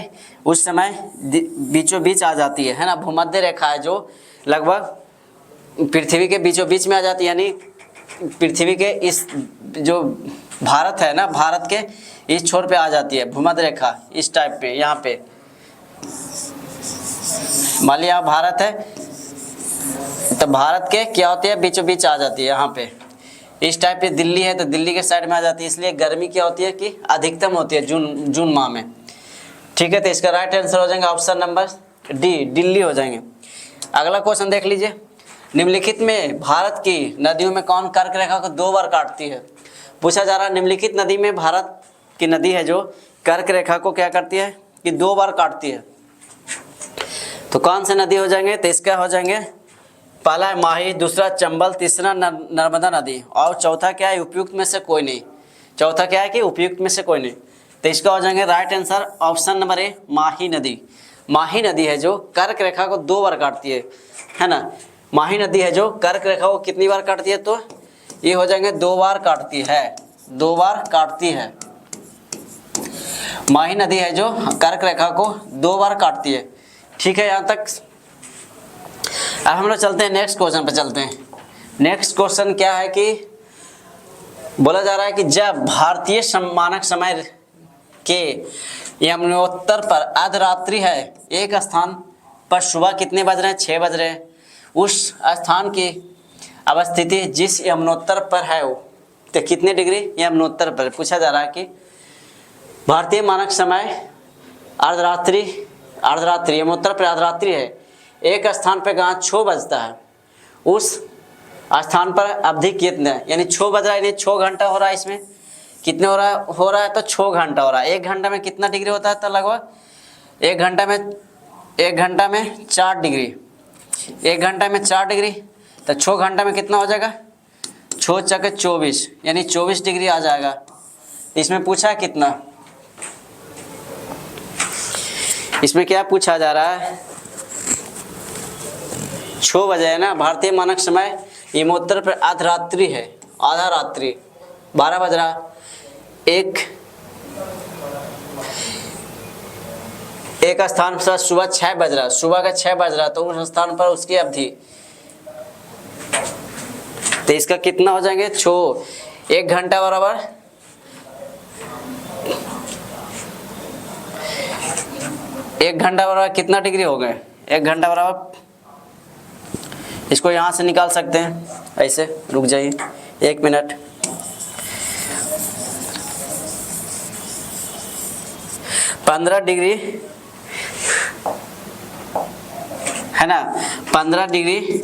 उस समय बीचों बीच आ जाती है ना। भूमध्य रेखा है जो लगभग पृथ्वी के बीचों बीच में आ जाती है, यानी पृथ्वी के इस जो भारत है ना, भारत के इस छोर पे आ जाती है भूमध्य रेखा, इस टाइप पे, यहाँ पे मान लिया भारत है तो भारत के क्या होती है? बीचों बीच आ जाती है यहाँ पे, इस टाइप पे। दिल्ली है तो दिल्ली के साइड में आ जाती है, इसलिए गर्मी क्या होती है कि अधिकतम होती है जून माह में। ठीक है, तो इसका राइट आंसर हो जाएगा ऑप्शन नंबर डी, दिल्ली हो जाएंगे। अगला क्वेश्चन देख लीजिए, निम्नलिखित में भारत की नदियों में कौन कर्क रेखा को 2 बार काटती है? पूछा जा रहा है निम्नलिखित नदी में भारत की नदी है जो कर्क रेखा को क्या करती है कि 2 बार काटती है। तो कौन से नदी हो जाएंगे? तो इसका हो जाएंगे, पहला है माही, दूसरा चंबल, तीसरा नर्मदा नदी, और चौथा क्या है? उपयुक्त में से कोई नहीं। चौथा क्या है कि उपयुक्त में से कोई नहीं। तो इसका हो जाएंगे right answer option number A, Mahi नदी। माही नदी है जो कर्क रेखा को 2 बार काटती है ना। माही नदी है जो कर्क रेखा को कितनी बार काटती है? तो ये हो जाएंगे 2 बार काटती है, 2 बार काटती है। माही नदी है जो कर्क रेखा को 2 बार काटती है। ठीक है, यहाँ तक। अब हम लोग चलते हैं नेक्स्ट क्वेश्चन पे चलते हैं। नेक्स्ट क्वेश्चन क्या है कि बोला जा रहा है कि जब भारतीय मानक समय के यमुनोत्तर पर अर्धरात्रि है, एक स्थान पर सुबह कितने बज रहे हैं? 6 बज रहे हैं। उस स्थान की अवस्थिति जिस यमुनोत्तर पर है वो तो कितने डिग्री यमुनोत्तर पर? पूछा जा रहा है कि भारतीय मानक समय अर्धरात्रि यमुनोत्तर पर अर्धरात्रि है, एक स्थान पर कहाँ 6 बजता है, उस स्थान पर अवधि कितना है? यानी 6 बज रहा है, यानी 6 घंटा हो रहा है। इसमें कितने हो रहा है? तो 6 घंटा हो रहा है। 1 घंटा में कितना डिग्री होता है? तो लगभग 1 घंटा में 4 डिग्री। 1 घंटा में 4 डिग्री, तो 6 घंटा में कितना हो जाएगा? 6 चके 24, यानी 24 डिग्री आ जाएगा। इसमें पूछा है कितना? इसमें क्या पूछा जा रहा है? 6 बजे है ना। भारतीय मानक समय यमुनोत्तर पर अर्धरात्रि है, आधा रात्रि 12 बज रहा, एक स्थान पर सुबह 6 बज रहा, सुबह का 6 बज रहा, तो उस स्थान पर उसकी अवधि, तो इसका कितना हो जाएंगे 6, 1 घंटा बराबर 1 घंटा बराबर कितना डिग्री हो गए, 1 घंटा बराबर, इसको यहां से निकाल सकते हैं ऐसे, रुक जाइए 1 मिनट, 15 डिग्री है ना, 15 डिग्री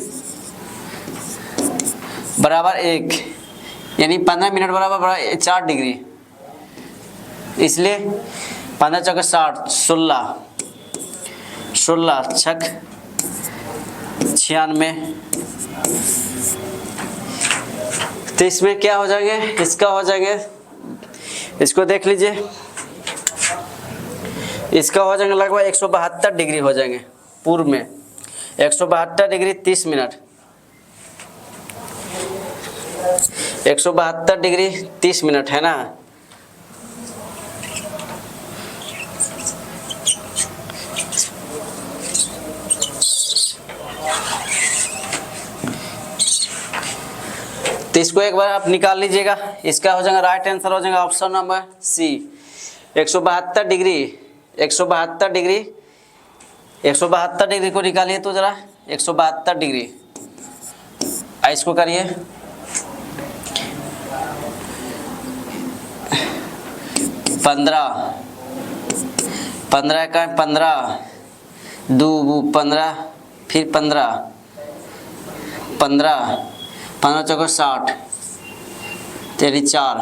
बराबर 1, यानी 15 मिनट बराबर 4 डिग्री, इसलिए 15 चौके 60, 16 छक 96, तो इसमें क्या हो जाएंगे, इसका हो जाएंगे, इसको देख लीजिए, इसका हो जाएंगे लगभग 172 डिग्री हो जाएंगे पूर्व में, 172 डिग्री 30 मिनट, 172 डिग्री 30 मिनट है ना। तो इसको एक बार आप निकाल लीजिएगा, इसका हो जाएगा राइट आंसर हो जाएगा option number C, 172 degree, 172 degree, 172 degree को निकालिए तो जरा, 172 डिग्री, इसको करिए, 15 का 15, 2 15, फिर 15 चौका 60, तेरी 4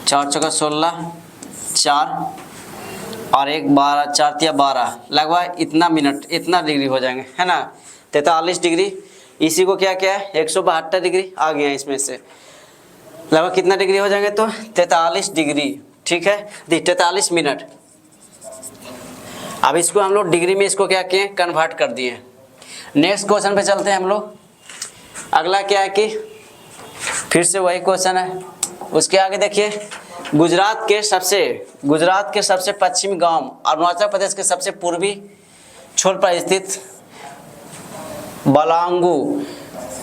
चौका 16, 4 और 1 12, 4 तिया 12, लगभग इतना मिनट, इतना डिग्री हो जाएंगे है ना, 43 डिग्री, इसी को क्या क्या है 172 डिग्री आ गया इसमें से, लगभग कितना डिग्री हो जाएंगे तो 43 डिग्री, ठीक है, 43 मिनट। अब इसको हम लोग डिग्री में इसको क्या किए, कन्वर्ट कर दिए। नेक्स्ट क्वेश्चन पे चलते हैं हम लोग। अगला क्या है कि फिर से वही क्वेश्चन है, उसके आगे देखिए, गुजरात के सबसे पश्चिमी गांव अरुणाचल प्रदेश के सबसे पूर्वी छोर पर स्थित बलांगू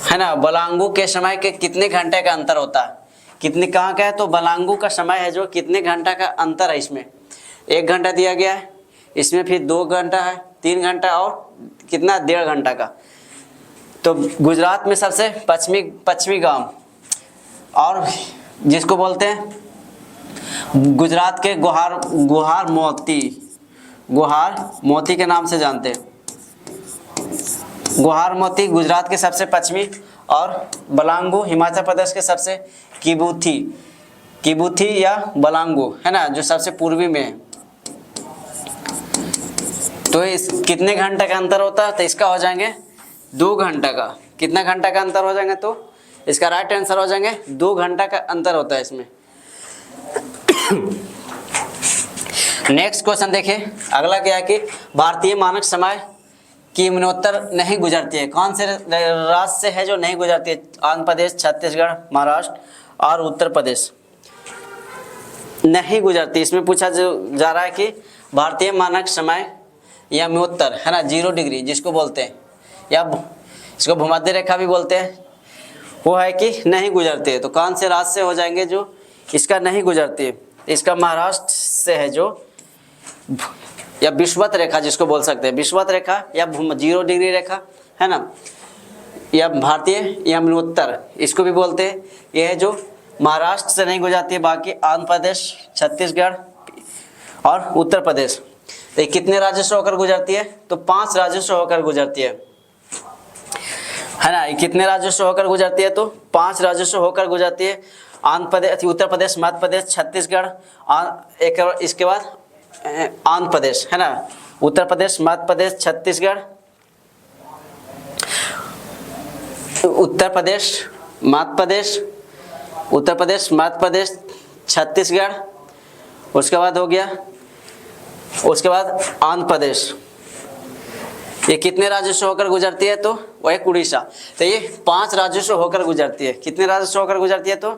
है ना, बलांगू के समय के कितने घंटे का अंतर होता है, कितने कहाँ का है, तो बलांगू का समय है जो कितने घंटा का अंतर है, इसमें 1 घंटा दिया गया है, इसमें फिर 2 घंटा है, 3 घंटा और कितना 1.5 घंटा का। तो गुजरात में सबसे पश्चिमी गांव और जिसको बोलते हैं गुजरात के गुहार मोती के नाम से जानते हैं, गुहार मोती गुजरात के सबसे पश्चिमी, और बलांगू हिमाचल प्रदेश के सबसे किबुथी या बलांगू है ना, जो सबसे पूर्वी में है। तो इस कितने घंटे का अंतर होता है, तो इसका हो जाएंगे 2 घंटा का, कितना घंटा का अंतर हो जाएंगे, तो इसका राइट आंसर हो जाएंगे 2 घंटा का अंतर होता है इसमें। नेक्स्ट क्वेश्चन देखिए, अगला क्या है कि भारतीय मानक समय की यमुनोत्तर नहीं गुजरती है, कौन से राज्य से है जो नहीं गुजरती है, आंध्र प्रदेश, छत्तीसगढ़, महाराष्ट्र और उत्तर प्रदेश नहीं गुजरती। इसमें पूछा जा रहा है कि भारतीय मानक समय यमुनोत्तर है ना, 0 डिग्री जिसको बोलते हैं, या इसको भूमध्य रेखा भी बोलते हैं, वो है कि नहीं गुजरती है। तो कौन से राज्य से हो जाएंगे जो इसका नहीं गुजरती है, इसका महाराष्ट्र से है जो, या विषुवत रेखा जिसको बोल सकते हैं, विषुवत रेखा या 0 डिग्री रेखा है ना, या भारतीय यमुनोत्तर इसको भी बोलते हैं। यह है जो महाराष्ट्र से नहीं गुजरती है, बाकी आंध्र प्रदेश, छत्तीसगढ़ और उत्तर प्रदेश। तो कितने राज्यों से होकर गुजरती है, तो 5 राज्यों से होकर गुजरती है ना। कितने राज्यों से होकर गुजरती है, तो 5 राज्यों से होकर गुजरती है, आंध्र प्रदेश, उत्तर प्रदेश, मध्य प्रदेश, छत्तीसगढ़, इसके बाद आंध्र प्रदेश है ना, उत्तर प्रदेश, मध्य प्रदेश, छत्तीसगढ़, उत्तर प्रदेश, मध्य प्रदेश, छत्तीसगढ़, उसके बाद हो गया, उसके बाद आंध्र प्रदेश। ये कितने राज्यों से होकर गुजरती है, तो वह उड़ीसा। तो ये 5 राज्यों से होकर गुजरती है, कितने राज्यों से होकर गुजरती है, तो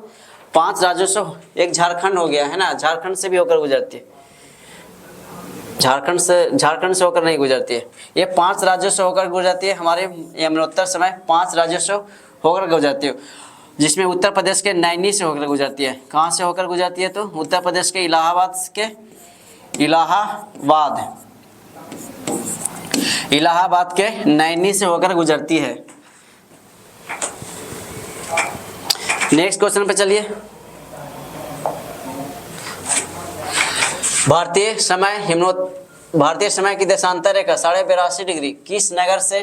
5 राज्यों से, एक झारखंड हो गया है ना, झारखंड से भी होकर गुजरती है, झारखंड से होकर नहीं गुजरती है। ये 5 राज्यों से होकर गुजरती है। हमारे यमुनोत्तर समय 5 राज्यों से होकर गुजरती है, जिसमें उत्तर प्रदेश के नैनी से होकर गुजरती है। कहाँ से होकर गुजरती है? तो उत्तर प्रदेश के इलाहाबाद के नैनी से होकर गुजरती है। नेक्स्ट क्वेश्चन पे चलिए। भारतीय समय की देशांतर रेखा 82.5 डिग्री किस नगर से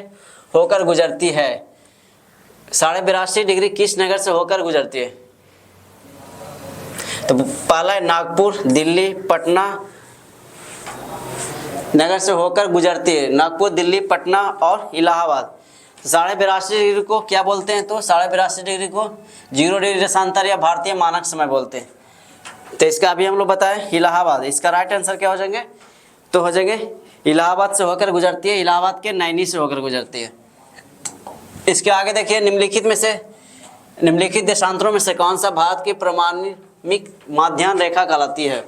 होकर गुजरती है? 82.5 डिग्री किस नगर से होकर गुजरती है? तो पहला है नागपुर, दिल्ली, पटना नगर से होकर गुजरती है। नागपुर, दिल्ली, पटना और इलाहाबाद। 82.5 डिग्री को क्या बोलते हैं? तो 82.5 डिग्री को 0 डिग्री देशांतर या भारतीय मानक समय बोलते हैं। तो इसका अभी हम लोग बताएं इलाहाबाद। इसका राइट आंसर क्या हो जाएंगे? तो हो जाएंगे इलाहाबाद से होकर गुजरती है, इलाहाबाद के नैनी से होकर गुजरती है। इसके आगे देखिए, निम्नलिखित देशांतरों में से कौन सा भारत की प्रामाणिक माध्यान्ह रेखा कहलाती है?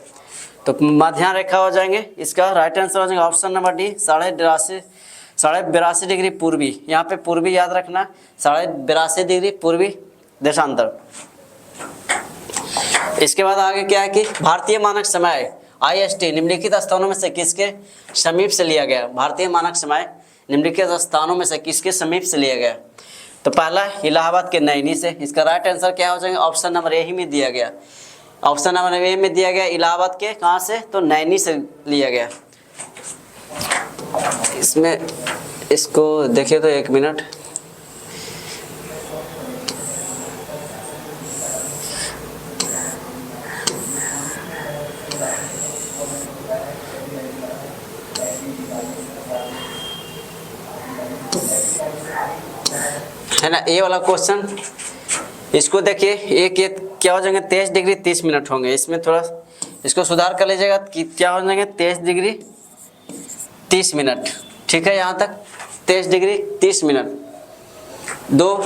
तो माध्यान्ह रेखा हो जाएंगे, इसका राइट आंसर हो जाएगा ऑप्शन नंबर डी, 82.5 डिग्री पूर्वी। यहाँ पे पूर्वी याद रखना, 82.5 डिग्री पूर्वी देशांतर। इसके बाद आगे क्या है कि भारतीय मानक समय IST निम्नलिखित स्थानों में से किसके समीप से लिया गया? भारतीय मानक समय निम्नलिखित स्थानों में से किसके समीप से लिया गया? तो पहला इलाहाबाद के नैनी से। इसका राइट आंसर क्या हो जाएगा? ऑप्शन नंबर ए ही में दिया गया, ऑप्शन नंबर ए में दिया गया इलाहाबाद के कहाँ से? तो नैनी से लिया गया। इसमें इसको देखिए तो 1 मिनट। है ना, ये वाला क्वेश्चन, इसको देखिए, एक क्या हो जाएंगे? 23 डिग्री 30 मिनट होंगे। इसमें थोड़ा इसको सुधार कर लीजिएगा कि क्या हो जाएंगे? 23 डिग्री 30 मिनट। ठीक है, यहाँ तक 23 डिग्री 30 मिनट 2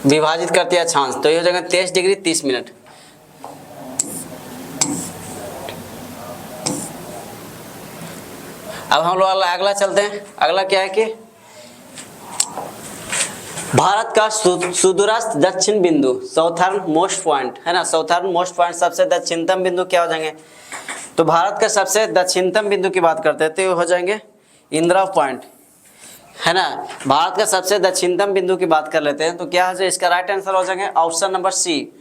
विभाजित करते हैं अक्षांश, तो ये हो जाएगा 23 डिग्री 30 मिनट। अब हम लोग अगला चलते हैं। अगला क्या है कि भारत का सुदूरस्थ दक्षिण बिंदु, साउथर्न मोस्ट पॉइंट, है ना, साउथर्न मोस्ट पॉइंट, सबसे दक्षिणतम बिंदु क्या हो जाएंगे? तो भारत का सबसे दक्षिणतम बिंदु की बात करते हैं तो हो जाएंगे इंदिरा पॉइंट, है ना। भारत का सबसे दक्षिणतम बिंदु की बात कर लेते हैं तो क्या हो जाए? इसका राइट आंसर हो जाएंगे option number C,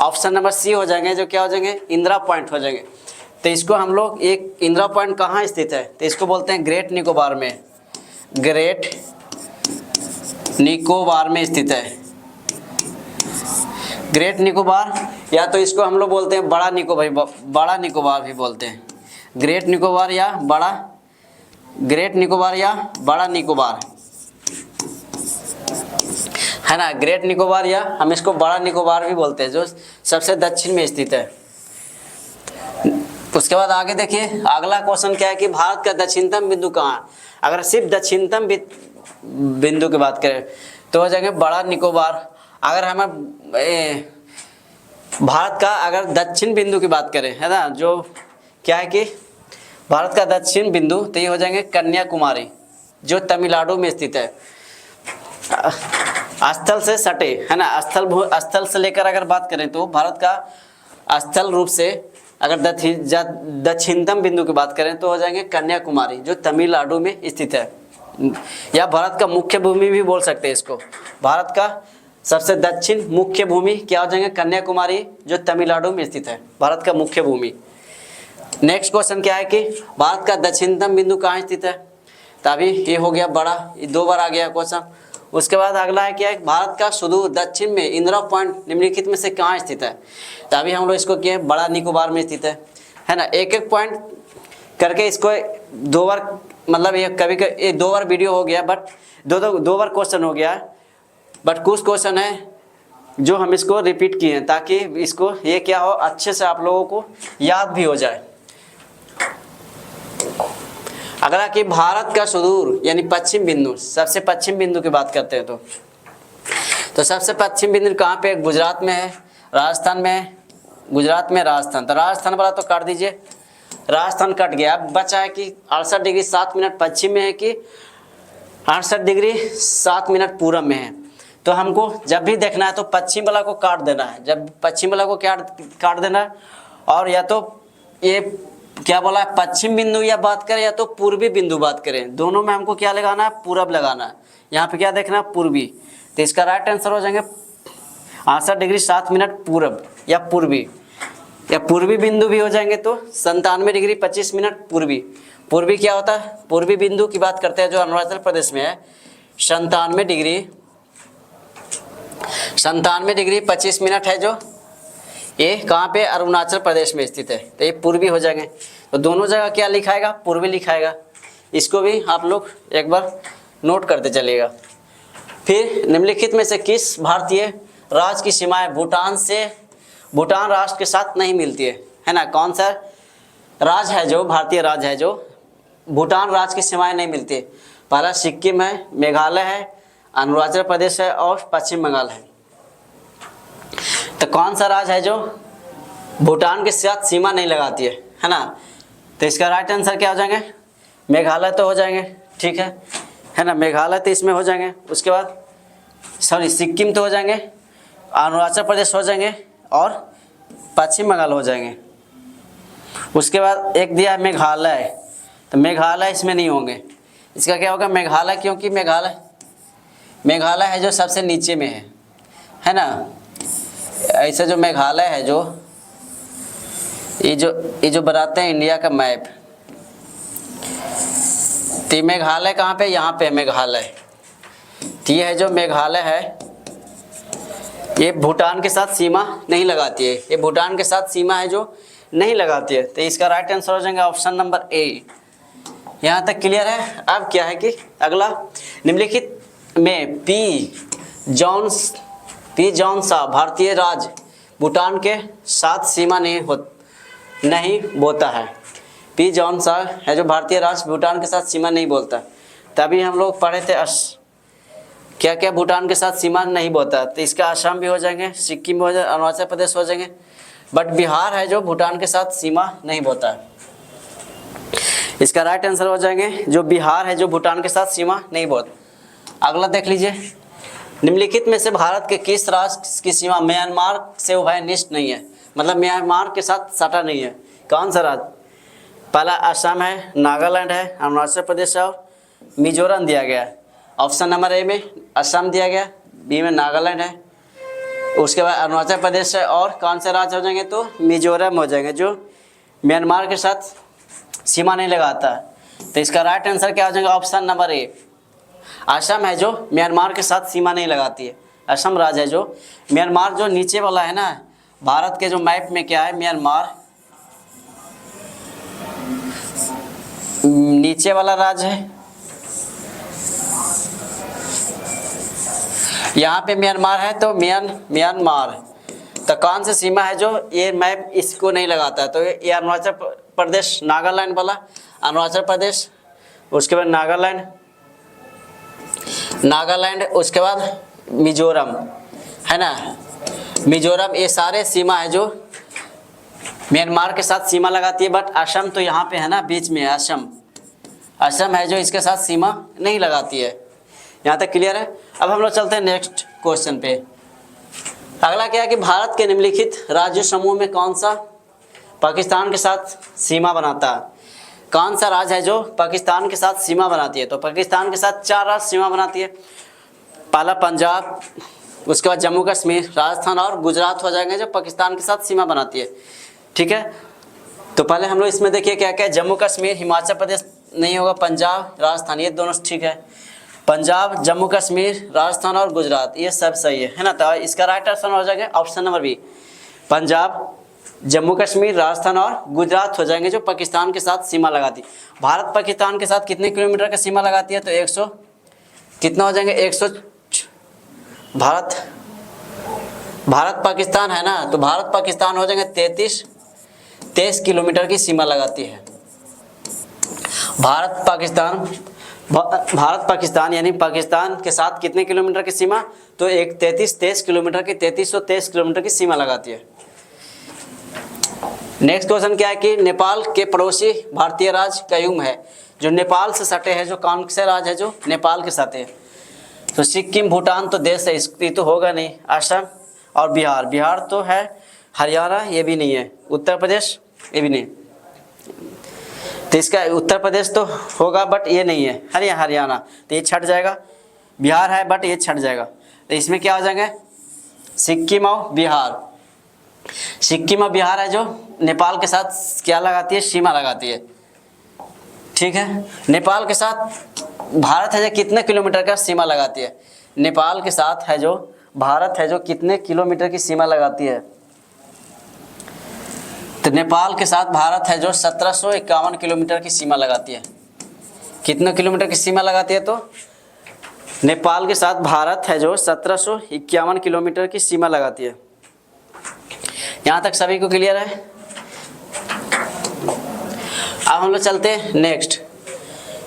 option number C हो जाएंगे, जो क्या हो जाएंगे? इंदिरा पॉइंट हो जाएंगे। तो इसको हम लोग, एक इंदिरा पॉइंट कहाँ स्थित है? तो इसको बोलते हैं ग्रेट निकोबार में, ग्रेट निकोबार में स्थित है। ग्रेट निकोबार, या तो इसको हम लोग बोलते हैं बड़ा निकोबार भी बोलते हैं। ग्रेट निकोबार या बड़ा, ग्रेट निकोबार या बड़ा निकोबार, है ना। ग्रेट निकोबार या हम इसको बड़ा निकोबार भी बोलते हैं, जो सबसे दक्षिण में स्थित है। उसके बाद आगे देखिए, अगला क्वेश्चन क्या है कि भारत का दक्षिणतम बिंदु कहाँ? अगर सिर्फ दक्षिणतम बिंदु की बात करें तो हो जाएंगे बड़ा निकोबार। अगर हम भारत का अगर दक्षिण बिंदु की बात करें, है ना, जो क्या है कि भारत का दक्षिण बिंदु, तो ये हो जाएंगे कन्याकुमारी, जो तमिलनाडु में स्थित है। स्थल से सटे, है ना, स्थल से लेकर अगर बात करें तो भारत का स्थल रूप से अगर दक्षिणतम बिंदु की बात करें तो हो जाएंगे कन्याकुमारी, जो तमिलनाडु में स्थित है, या भारत का मुख्य भूमि भी बोल सकते हैं इसको। भारत का सबसे दक्षिण मुख्य भूमि क्या हो जाएंगे? कन्याकुमारी, जो तमिलनाडु में स्थित है, भारत का मुख्य भूमि। नेक्स्ट क्वेश्चन क्या है कि भारत का दक्षिणतम बिंदु कहाँ स्थित है? तो अभी ये हो गया बड़ा, ये 2 बार आ गया क्वेश्चन। उसके बाद अगला है क्या है? भारत का सुदूर दक्षिण में इंदिरा पॉइंट निम्नलिखित में से कहाँ स्थित है? तो अभी हम लोग इसको किए बड़ा निकोबार में स्थित है ना। एक एक पॉइंट करके इसको 2 बार, मतलब ये कभी ये 2 बार वीडियो हो गया, बट दो बार क्वेश्चन हो गया, बट कुछ क्वेश्चन है जो हम इसको रिपीट किए हैं ताकि इसको ये क्या हो, अच्छे से आप लोगों को याद भी हो जाए। अगला कि भारत का सुदूर यानी पश्चिम बिंदु, सबसे पश्चिम बिंदु की बात करते हैं तो तो सबसे पश्चिम बिंदु कहाँ पे? गुजरात में है, राजस्थान में है, गुजरात में राजस्थान। तो राजस्थान वाला तो काट दीजिए, राजस्थान कट गया। अब बचा है कि 68 डिग्री 7 मिनट पश्चिम में है कि 68 डिग्री 7 मिनट पूरब में है। तो हमको जब भी देखना है तो पश्चिम वाला को काट देना है, जब पश्चिम वाला को क्या काट देना है, और या तो ये क्या बोला है पश्चिम बिंदु या बात करें या तो पूर्वी बिंदु बात करें, दोनों में हमको क्या लगाना है? पूरब लगाना है। यहाँ पे क्या देखना है? पूर्वी। तो इसका राइट आंसर हो जाएंगे 68 डिग्री 7 मिनट पूरब या पूर्वी, या पूर्वी बिंदु भी हो जाएंगे तो 97 डिग्री 25 मिनट पूर्वी। पूर्वी क्या होता है? पूर्वी बिंदु की बात करते हैं जो अरुणाचल प्रदेश में है। 97 डिग्री 25 मिनट है जो ये कहाँ पे? अरुणाचल प्रदेश में स्थित है। तो ये पूर्वी हो जाएंगे। तो दोनों जगह क्या लिखाएगा? पूर्वी लिखाएगा। इसको भी आप लोग एक बार नोट करते चलिएगा। फिर निम्नलिखित में से किस भारतीय राज्य की सीमाएं भूटान राष्ट्र के साथ नहीं मिलती है ना? कौन सा राज्य है जो भारतीय राज्य है जो भूटान राज्य की सीमाएं नहीं मिलती है? पहला सिक्किम है, मेघालय है, अरुणाचल प्रदेश है और पश्चिम बंगाल है। तो कौन सा राज्य है जो भूटान के साथ सीमा नहीं लगाती है ना? तो इसका राइट आंसर क्या हो जाएंगे? मेघालय तो हो जाएंगे, ठीक है ना? मेघालय तो इसमें हो जाएंगे। उसके बाद सिक्किम तो हो जाएंगे, अरुणाचल प्रदेश हो जाएंगे और पश्चिम बंगाल हो जाएंगे। उसके बाद एक दिया है मेघालय, तो मेघालय इसमें नहीं होंगे। इसका क्या होगा? मेघालय, क्योंकि मेघालय है जो सबसे नीचे में है ना? ऐसे जो मेघालय है जो ये जो बनाते हैं इंडिया का मैप, तो मेघालय कहाँ पे? यहाँ पे मेघालय। तो ये है जो मेघालय है, ये भूटान के साथ सीमा नहीं लगाती है, ये भूटान के साथ सीमा है जो नहीं लगाती है। तो इसका राइट आंसर हो जाएगा ऑप्शन नंबर ए। यहाँ तक क्लियर है? अब क्या है कि अगला, निम्नलिखित में पी जॉन सा भारतीय राज्य भूटान के साथ सीमा नहीं बोता है। पी जॉन सा है जो भारतीय राज्य भूटान के साथ सीमा नहीं बोलता। तभी हम लोग पढ़े थे क्या क्या भूटान के साथ सीमा नहीं बोता। तो इसका असम भी हो जाएंगे, सिक्किम हो जाए, अरुणाचल प्रदेश हो जाएंगे, बट बिहार है जो भूटान के साथ सीमा नहीं बोता है। इसका राइट आंसर हो जाएंगे जो बिहार है जो भूटान के साथ सीमा नहीं बोता। अगला देख लीजिए, निम्नलिखित में से भारत के किस राज्य की सीमा म्यांमार से उभयनिष्ठ नहीं है? मतलब म्यांमार के साथ सटा नहीं है। कौन सा राज्य? पहला असम है, नागालैंड है, अरुणाचल प्रदेश है और मिजोरम दिया गया है। ऑप्शन नंबर ए में असम दिया गया, बी में नागालैंड है, उसके बाद अरुणाचल प्रदेश है और कौन से राज्य हो जाएंगे? तो मिजोरम हो जाएंगे जो म्यांमार के साथ सीमा नहीं लगाता। तो इसका राइट आंसर क्या हो जाएगा? ऑप्शन नंबर ए, असम है जो म्यांमार के साथ सीमा नहीं लगाती है। असम राज्य है जो म्यांमार जो नीचे वाला है ना, भारत के जो मैप में क्या है? म्यांमार नीचे वाला राज्य है, यहाँ पे म्यांमार है तो म्यांमार। तो कौन सी सीमा है जो ये मैप इसको नहीं लगाता है? तो ये अरुणाचल प्रदेश, नागालैंड वाला अरुणाचल प्रदेश, उसके बाद नागालैंड, उसके बाद मिजोरम है ना? मिजोरम, ये सारे सीमा है जो म्यांमार के साथ सीमा लगाती है। बट असम तो यहाँ पे है ना, बीच में है असम है जो इसके साथ सीमा नहीं लगाती है। यहाँ तक क्लियर है? अब हम लोग चलते हैं नेक्स्ट क्वेश्चन पे। अगला क्या है कि भारत के निम्नलिखित राज्य समूह में कौन सा पाकिस्तान के साथ सीमा बनाता है? कौन सा राज्य है जो पाकिस्तान के साथ सीमा बनाती है? तो पाकिस्तान के साथ 4 राज्य सीमा बनाती है। पहला पंजाब, उसके बाद जम्मू कश्मीर, राजस्थान और गुजरात हो जाएंगे जो पाकिस्तान के साथ सीमा बनाती है। ठीक है, तो पहले हम लोग इसमें देखिए क्या क्या है। जम्मू कश्मीर, हिमाचल प्रदेश नहीं होगा, पंजाब, राजस्थान, ये दोनों ठीक है। पंजाब, जम्मू कश्मीर, राजस्थान और गुजरात, ये सब सही है ना? तो इसका राइट आंसर हो जाएगा option number B, Punjab, Jammu Kashmir, Rajasthan और गुजरात हो जाएंगे जो पाकिस्तान के साथ सीमा लगाती। भारत पाकिस्तान के साथ कितने किलोमीटर का सीमा लगाती है? तो 100 कितना हो जाएंगे? 100 भारत पाकिस्तान है ना, तो भारत पाकिस्तान हो जाएंगे 23 किलोमीटर की सीमा लगाती है। भारत पाकिस्तान भारत पाकिस्तान यानी पाकिस्तान के साथ कितने किलोमीटर की सीमा, तो एक 33 किलोमीटर की 3323 किलोमीटर की सीमा लगाती है। नेक्स्ट क्वेश्चन क्या है कि नेपाल के पड़ोसी भारतीय राज्य कयुम है, जो नेपाल से सटे हैं, जो कौन से राज्य है जो नेपाल के साथ है, तो सिक्किम भूटान तो देश है, इसकी तो होगा नहीं, असम और बिहार, बिहार तो है, हरियाणा ये भी नहीं है, उत्तर प्रदेश ये भी नहीं, तो इसका उत्तर प्रदेश तो होगा बट ये नहीं है, हरियाणा तो ये छट जाएगा, बिहार है बट ये छट जाएगा, तो इसमें क्या हो जाएंगे सिक्किम और बिहार। सिक्किम और बिहार है जो नेपाल के साथ क्या लगाती है, सीमा लगाती है, ठीक है। नेपाल के साथ भारत है जो कितने किलोमीटर का सीमा लगाती है, नेपाल के साथ है जो भारत है जो कितने किलोमीटर की सीमा लगाती है, तो नेपाल के साथ भारत है जो 1751 किलोमीटर की सीमा लगाती है। कितने किलोमीटर की सीमा लगाती है, तो नेपाल के साथ भारत है जो 1751 किलोमीटर की सीमा लगाती है। यहाँ तक सभी को क्लियर है। अब हम लोग चलते हैं नेक्स्ट।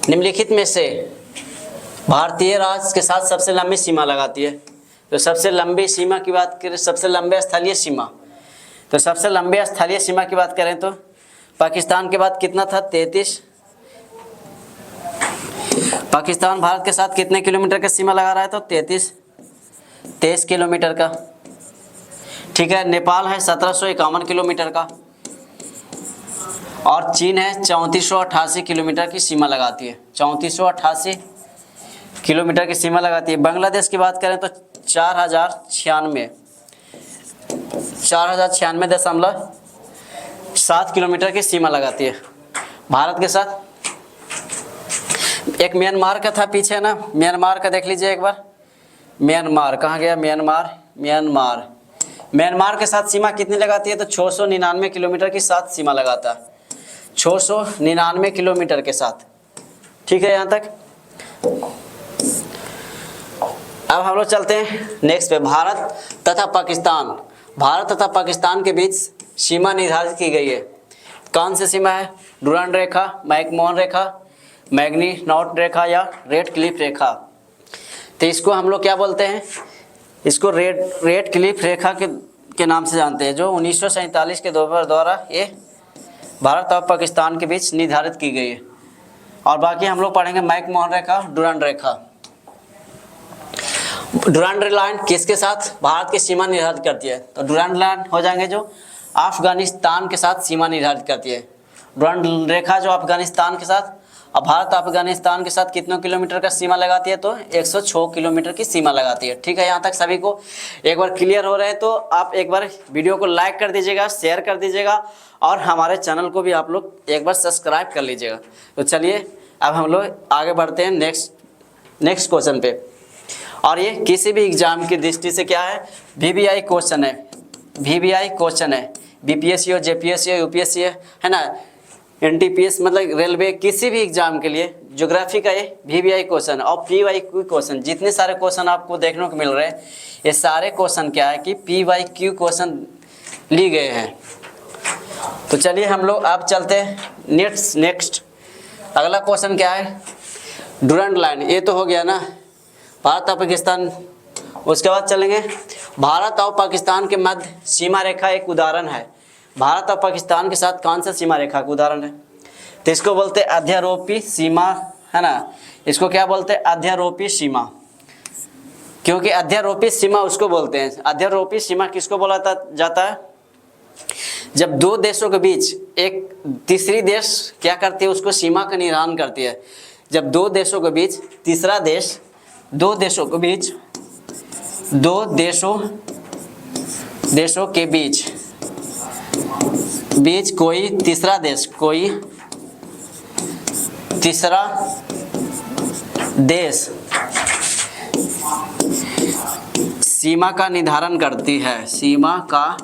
निम्नलिखित में से भारतीय राज्य के साथ सबसे लंबी सीमा लगाती है, तो सबसे लंबी सीमा की बात करें, सबसे लंबे स्थलीय सीमा, तो सबसे लंबे स्थलीय सीमा की बात करें तो पाकिस्तान के बाद कितना था 33, पाकिस्तान भारत के साथ कितने किलोमीटर का सीमा लगा रहा है, तो 23 किलोमीटर का, ठीक है। नेपाल है 1751 किलोमीटर का, और चीन है 3488 किलोमीटर की सीमा लगाती है, 3488 किलोमीटर की सीमा लगाती है। बांग्लादेश की बात करें तो 4096.7 किलोमीटर की सीमा लगाती है भारत के साथ। एक म्यांमार का था पीछे ना, म्यांमार का देख लीजिए एक बार, म्यांमार कहाँ गया, म्यांमार के साथ सीमा कितनी लगाती है, तो 699 किलोमीटर की साथ सीमा लगाता है, 699 किलोमीटर के साथ, ठीक है यहाँ तक। अब हम लोग चलते हैं नेक्स्ट पे। भारत तथा पाकिस्तान के बीच सीमा निर्धारित की गई है। कौन सी सीमा है, डुरांड रेखा, मैकमोहन रेखा, मैग्नी-नॉट रेखा या रेड क्लिफ रेखा। तो इसको हम लोग क्या बोलते हैं, इसको रेड क्लिफ रेखा के नाम से जानते हैं, जो 1947 के द्वारा ये भारत और पाकिस्तान के बीच निर्धारित की गई है। और बाकी हम लोग पढ़ेंगे मैकमोहन रेखा, डुरांड रेखा। डुरांड लाइन किसके साथ भारत की सीमा निर्धारित करती है, तो डुरांड लाइन हो जाएंगे जो अफगानिस्तान के साथ सीमा निर्धारित करती है। डुरांड रेखा जो अफगानिस्तान के साथ, अब भारत अफगानिस्तान के साथ कितने किलोमीटर का सीमा लगाती है, तो 106 किलोमीटर की सीमा लगाती है, ठीक है। यहाँ तक सभी को एक बार क्लियर हो रहे हैं, तो आप एक बार वीडियो को लाइक कर दीजिएगा, शेयर कर दीजिएगा, और हमारे चैनल को भी आप लोग एक बार सब्सक्राइब कर लीजिएगा। तो चलिए अब हम लोग आगे बढ़ते हैं नेक्स्ट क्वेश्चन पे। और ये किसी भी एग्जाम की दृष्टि से क्या है, VBI क्वेश्चन है, BPSC हो, JPSC हो, UPSC है ना, NTPS मतलब रेलवे, किसी भी एग्जाम के लिए ज्योग्राफी का ये VBI क्वेश्चन और PYQ क्वेश्चन, जितने सारे क्वेश्चन आपको देखने को मिल रहे हैं, ये सारे क्वेश्चन क्या है कि PYQ क्वेश्चन लिए गए हैं। तो चलिए हम लोग अब चलते हैं नेक्स्ट। अगला क्वेश्चन क्या है, डुरांड लाइन, ये तो हो गया ना भारत और पाकिस्तान। उसके बाद चलेंगे भारत और पाकिस्तान के मध्य सीमा रेखा एक उदाहरण है। भारत और पाकिस्तान के साथ कौन सा सीमा रेखा का उदाहरण है, तो इसको बोलते हैं अध्यारोपी सीमा, है ना। इसको क्या बोलते हैं, अध्यारोपी सीमा, क्योंकि अध्यारोपी सीमा उसको बोलते हैं। अध्यारोपी सीमा किसको बोला जाता है, जब दो देशों के बीच एक तीसरी देश क्या करती है, उसको सीमा का निर्धारण करती है। जब दो देशों के बीच तीसरा देश, दो देशों के बीच कोई तीसरा देश सीमा का निर्धारण करती है, सीमा का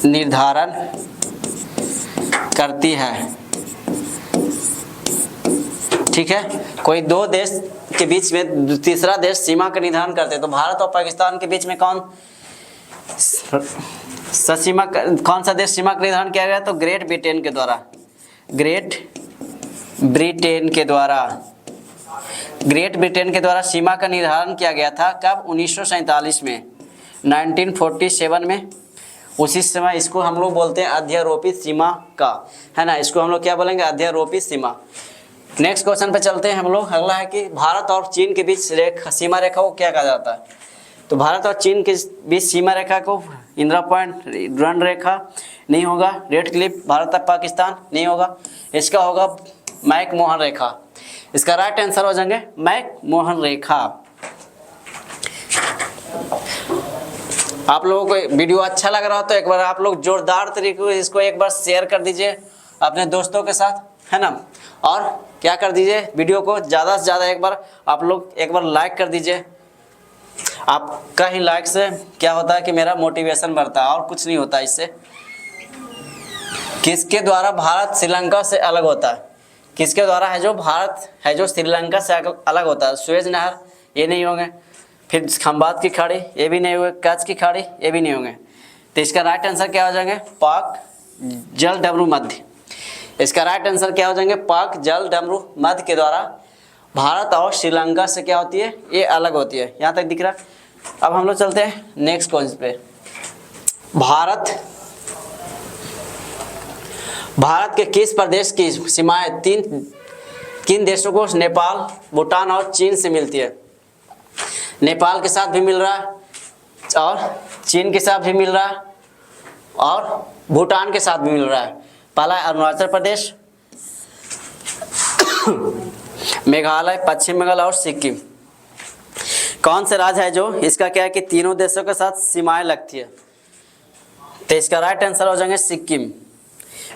निर्धारण करती है, ठीक है। कोई दो देश के बीच में तीसरा देश सीमा का निर्धारण करते हैं, तो भारत और पाकिस्तान के बीच में कौन सा देश सीमा का निर्धारण किया गया, तो ग्रेट ब्रिटेन के द्वारा, ग्रेट ब्रिटेन के द्वारा, ग्रेट ब्रिटेन के द्वारा सीमा का निर्धारण किया गया था। कब? 1947 में, 1947 में। उसी समय इसको हम लोग बोलते हैं अध्यारोपित सीमा का, है ना। इसको हम लोग क्या बोलेंगे? अध्यारोपित सीमा। नेक्स्ट क्वेश्चन पे चलते हैं हम लोग। अगला है कि भारत और चीन के बीच सीमा रेखा को क्या कहा जाता है? तो भारत और चीन के बीच सीमा रेखा को इंदिरा पॉइंट, रण रेखा नहीं होगा, रेड क्लिफ, भारत और पाकिस्तान नहीं होगा, इसका होगा मैक-मोहन रेखा। इसका राइट आंसर हो जाएंगे मैक-मोहन रेखा। आप लोगों को वीडियो अच्छा लग रहा हो तो एक बार आप लोग जोरदार तरीके से इसको एक बार शेयर कर दीजिए अपने दोस्तों के साथ, है ना। और क्या कर दीजिए, वीडियो को ज़्यादा से ज़्यादा एक बार आप लोग एक बार लाइक कर दीजिए। आपका ही लाइक से क्या होता है कि मेरा मोटिवेशन बढ़ता है, और कुछ नहीं होता इससे। किसके द्वारा भारत श्रीलंका से अलग होता है? किसके द्वारा है जो भारत है जो श्रीलंका से अलग होता है? सुएज नहर, ये नहीं होंगे। फिर खंबात की खाड़ी, ये भी नहीं होंगे। कच्छ की खाड़ी, ये भी नहीं होंगे। तो इसका राइट आंसर क्या हो जाएंगे? पाक जल डमरू मध्य। इसका राइट आंसर क्या हो जाएंगे? पाक जल डमरू मध्य के द्वारा भारत और श्रीलंका से क्या होती है? ये अलग होती है। यहाँ तक दिख रहा। अब हम लोग चलते हैं नेक्स्ट क्वेश्चन पे। भारत के किस प्रदेश की सीमाएं किन देशों को? नेपाल, भूटान और चीन से मिलती है। नेपाल के साथ भी मिल रहा है, और चीन के साथ भी मिल रहा है, और भूटान के साथ भी मिल रहा है। पहला है अरुणाचल प्रदेश, मेघालय, पश्चिम बंगाल और सिक्किम। कौन से राज्य है जो इसका क्या है कि तीनों देशों के साथ सीमाएं लगती है? तो इसका राइट आंसर हो जाएंगे सिक्किम।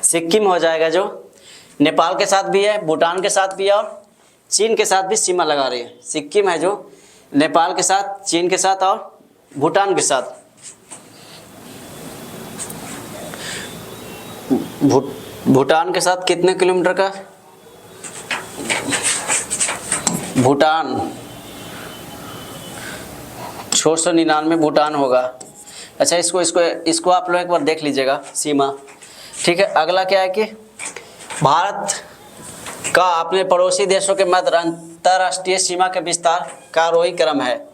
सिक्किम हो जाएगा, जो नेपाल के साथ भी है, भूटान के साथ भी है, और चीन के साथ भी सीमा लगा रही है। सिक्किम है जो नेपाल के साथ, चीन के साथ और भूटान के साथ। भूटान के साथ कितने किलोमीटर का? भूटान 699 भूटान होगा। अच्छा, इसको आप लोग एक बार देख लीजिएगा सीमा। ठीक है। अगला क्या है कि भारत का अपने पड़ोसी देशों के मध्य अंतरराष्ट्रीय सीमा के विस्तार का आरोही क्रम है।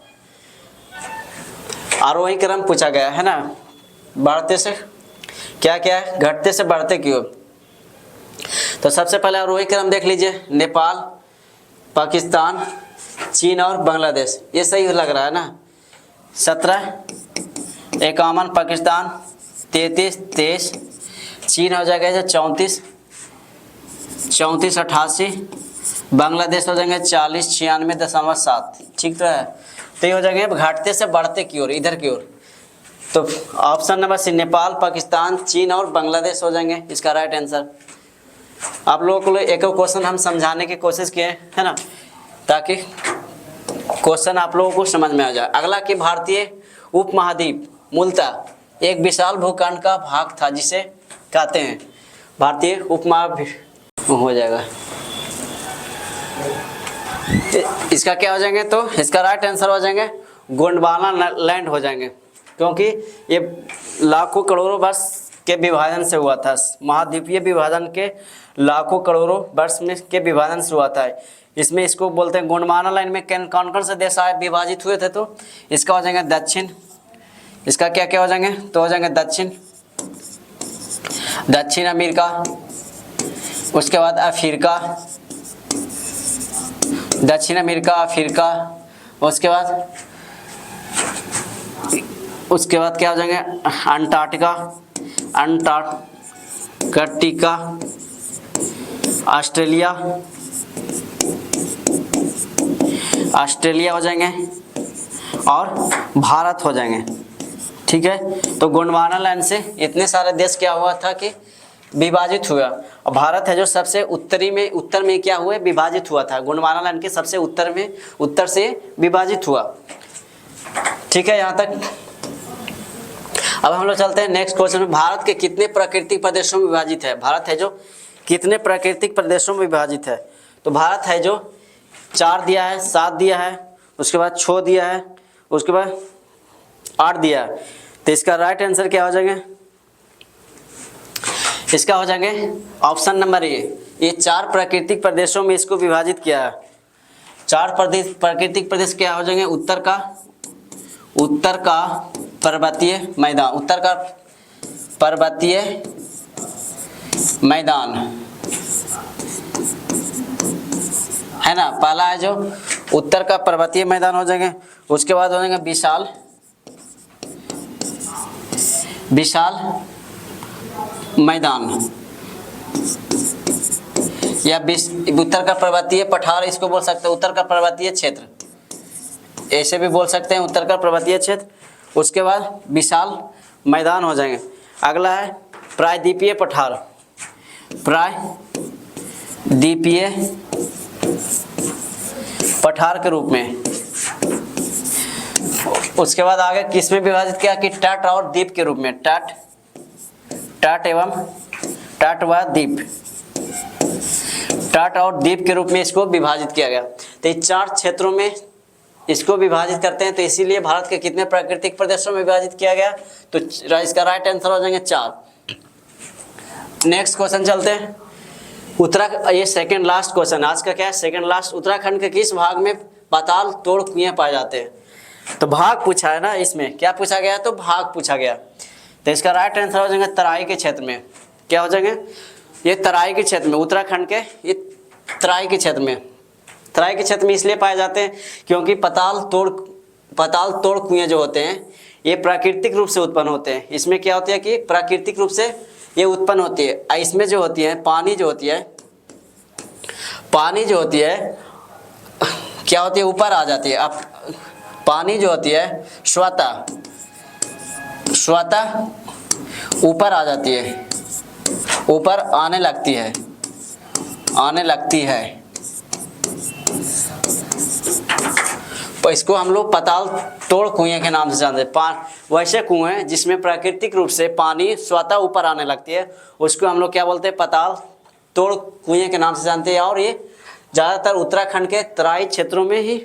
आरोही क्रम पूछा गया है ना। बढ़ते से क्या क्या है? घटते से बढ़ते की ओर। तो सबसे पहले आरोही क्रम देख लीजिए। नेपाल, पाकिस्तान, चीन और बांग्लादेश। ये सही लग रहा है ना। 17, 51 पाकिस्तान, 33, 23 चीन हो जाएगा 34, 88 बांग्लादेश हो जाएंगे 40, 96.7। ठीक तो है। तो ये हो जाएंगे घटते से बढ़ते की ओर, इधर की ओर। तो option number C Nepal, Pakistan, चीन और बांग्लादेश हो जाएंगे इसका राइट आंसर। आप लोगों को एक क्वेश्चन हम समझाने की कोशिश किए, है ना, ताकि क्वेश्चन आप लोगों को समझ में आ जाए। अगला कि भारतीय उपमहाद्वीप मूलतः एक विशाल भूखंड का भाग था जिसे कहते हैं। भारतीय उपमहाद्वीप हो जाएगा। इसका क्या हो जाएंगे? तो इसका राइट आंसर हो जाएंगे गोंडवाना लैंड हो जाएंगे, क्योंकि ये लाखों करोड़ों वर्ष के विभाजन से हुआ था। महाद्वीपीय विभाजन के लाखों करोड़ों वर्ष में के विभाजन से हुआ था। इसमें इसको बोलते हैं गोंडवाना लाइन में कौन कौन से देश आए विभाजित हुए थे? तो इसका हो जाएंगे दक्षिण। इसका क्या क्या हो जाएंगे? तो हो जाएंगे दक्षिण अमेरिका, उसके बाद अफ्रीका, दक्षिण अमेरिका, अफ्रीका, उसके बाद क्या हो जाएंगे? अंटार्कटिका, ऑस्ट्रेलिया हो जाएंगे, और भारत हो जाएंगे। ठीक है। तो गोंडवाना लाइन से इतने सारे देश क्या हुआ था कि विभाजित हुआ, और भारत है जो सबसे उत्तर में क्या हुआ? विभाजित हुआ था। गोंडवाना लाइन के सबसे उत्तर से विभाजित हुआ। ठीक है यहाँ तक। अब हम लोग चलते हैं नेक्स्ट क्वेश्चन में। भारत के कितने प्राकृतिक प्रदेशों में विभाजित है? भारत है जो कितने प्राकृतिक प्रदेशों में विभाजित है? तो भारत है जो 4 दिया है, 7 दिया है, उसके बाद 6 दिया है, उसके बाद 8 दिया है। तो इसका राइट आंसर क्या हो जाएंगे? इसका हो जाएंगे ऑप्शन नंबर ए ये 4 प्राकृतिक प्रदेशों में इसको विभाजित किया है। 4 प्राकृतिक प्रदेश क्या हो जाएंगे? उत्तर का पर्वतीय मैदान, उत्तर का पर्वतीय मैदान है ना, पहला है जो उत्तर का पर्वतीय मैदान हो जाएंगे। उसके बाद हो जाएंगे विशाल मैदान या उत्तर का पर्वतीय पठार, इसको बोल सकते हैं उत्तर का पर्वतीय क्षेत्र, ऐसे भी बोल सकते हैं उत्तर का पर्वतीय क्षेत्र। उसके बाद विशाल मैदान हो जाएंगे। अगला है प्रायद्वीपीय पठार, प्रायद्वीपीय पठार के रूप में। उसके बाद आगे किस में विभाजित किया कि तट और द्वीप के रूप में, तट व द्वीप, तट और द्वीप के रूप में इसको विभाजित किया गया। तो ये 4 क्षेत्रों में इसको विभाजित करते हैं। तो इसीलिए भारत के कितने प्राकृतिक प्रदेशों में विभाजित किया गया? तो इसका राइट आंसर हो जाएंगे 4। नेक्स्ट क्वेश्चन चलते हैं। ये सेकंड लास्ट क्वेश्चन आज का क्या है? Second last. उत्तराखंड के किस भाग में पाताल तोड़ कुएं पाए जाते हैं? तो भाग पूछा है ना, इसमें क्या पूछा गया? तो भाग पूछा गया। तो इसका राइट आंसर हो जाएंगे तराई के क्षेत्र में। क्या हो जाएंगे? ये तराई के क्षेत्र में, उत्तराखंड के ये तराई के क्षेत्र में, तराई के क्षेत्र में इसलिए पाए जाते हैं क्योंकि पाताल तोड़ कुएं जो होते हैं ये प्राकृतिक रूप से उत्पन्न होते हैं। इसमें क्या होती है कि प्राकृतिक रूप से ये उत्पन्न होती है। इसमें जो होती है पानी जो होती है क्या होती है? ऊपर आ जाती है। अब पानी जो होती है स्वतः ऊपर आ जाती है, ऊपर आने लगती है। तो इसको हम लोग पाताल तोड़ कुएं के नाम से जानते हैं। वैसे कुएं जिसमें प्राकृतिक रूप से पानी स्वतः ऊपर आने लगती है उसको हम लोग क्या बोलते हैं? पाताल तोड़ कुएं के नाम से जानते हैं। और ये ज़्यादातर उत्तराखंड के तराई क्षेत्रों में ही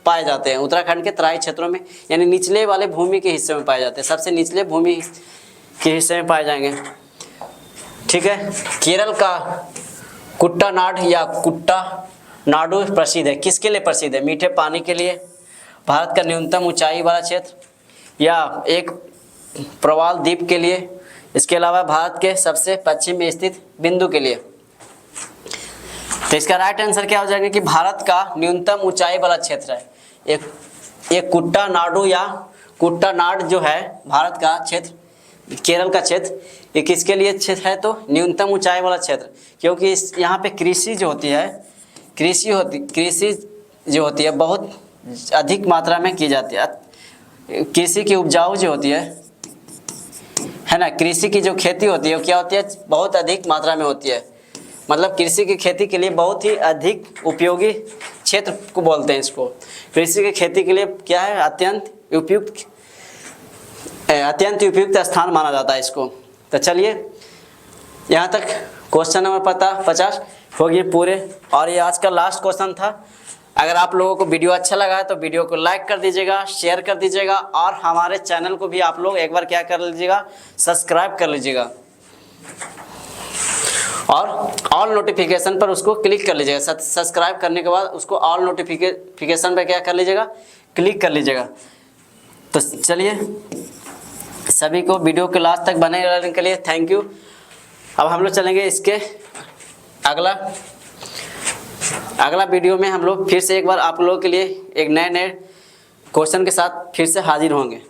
पाए जाते हैं। उत्तराखंड के तराई क्षेत्रों में यानी निचले वाले भूमि के हिस्से में पाए जाते हैं, सबसे निचले भूमि के हिस्से में पाए जाएंगे। ठीक है। केरल का कुट्टानाड या कुट्टानाडु प्रसिद्ध है। किसके लिए प्रसिद्ध है? मीठे पानी के लिए, भारत का न्यूनतम ऊंचाई वाला क्षेत्र, या एक प्रवाल द्वीप के लिए, इसके अलावा भारत के सबसे पश्चिम में स्थित बिंदु के लिए। तो इसका राइट आंसर क्या हो जाएगा कि भारत का न्यूनतम ऊंचाई वाला क्षेत्र है एक कुट्टानाडु या कुट्टानाड जो है भारत का क्षेत्र, केरल का क्षेत्र, ये किसके लिए क्षेत्र है? तो न्यूनतम ऊंचाई वाला क्षेत्र। क्योंकि यहाँ पे कृषि जो होती है बहुत अधिक मात्रा में की जाती है। कृषि की उपजाऊ जो होती है ना, कृषि की जो खेती होती है वो क्या होती है? बहुत अधिक मात्रा में होती है। मतलब कृषि की खेती के लिए बहुत ही अधिक उपयोगी क्षेत्र को बोलते हैं इसको। कृषि की खेती के लिए क्या है? अत्यंत उपयुक्त स्थान माना जाता है इसको। तो चलिए यहाँ तक क्वेश्चन नंबर 50 हो गए पूरे, और ये आज का लास्ट क्वेश्चन था। अगर आप लोगों को वीडियो अच्छा लगा है तो वीडियो को लाइक कर दीजिएगा, शेयर कर दीजिएगा, और हमारे चैनल को भी आप लोग एक बार क्या कर लीजिएगा? सब्सक्राइब कर लीजिएगा, और ऑल नोटिफिकेशन पर उसको क्लिक कर लीजिएगा। सब्सक्राइब करने के बाद उसको ऑल नोटिफिकेशन पर क्या कर लीजिएगा? क्लिक कर लीजिएगा। तो चलिए सभी को वीडियो के लास्ट तक बने रहने के लिए थैंक यू। अब हम लोग चलेंगे इसके अगला वीडियो में। हम लोग फिर से एक बार आप लोगों के लिए एक नए क्वेश्चन के साथ फिर से हाजिर होंगे।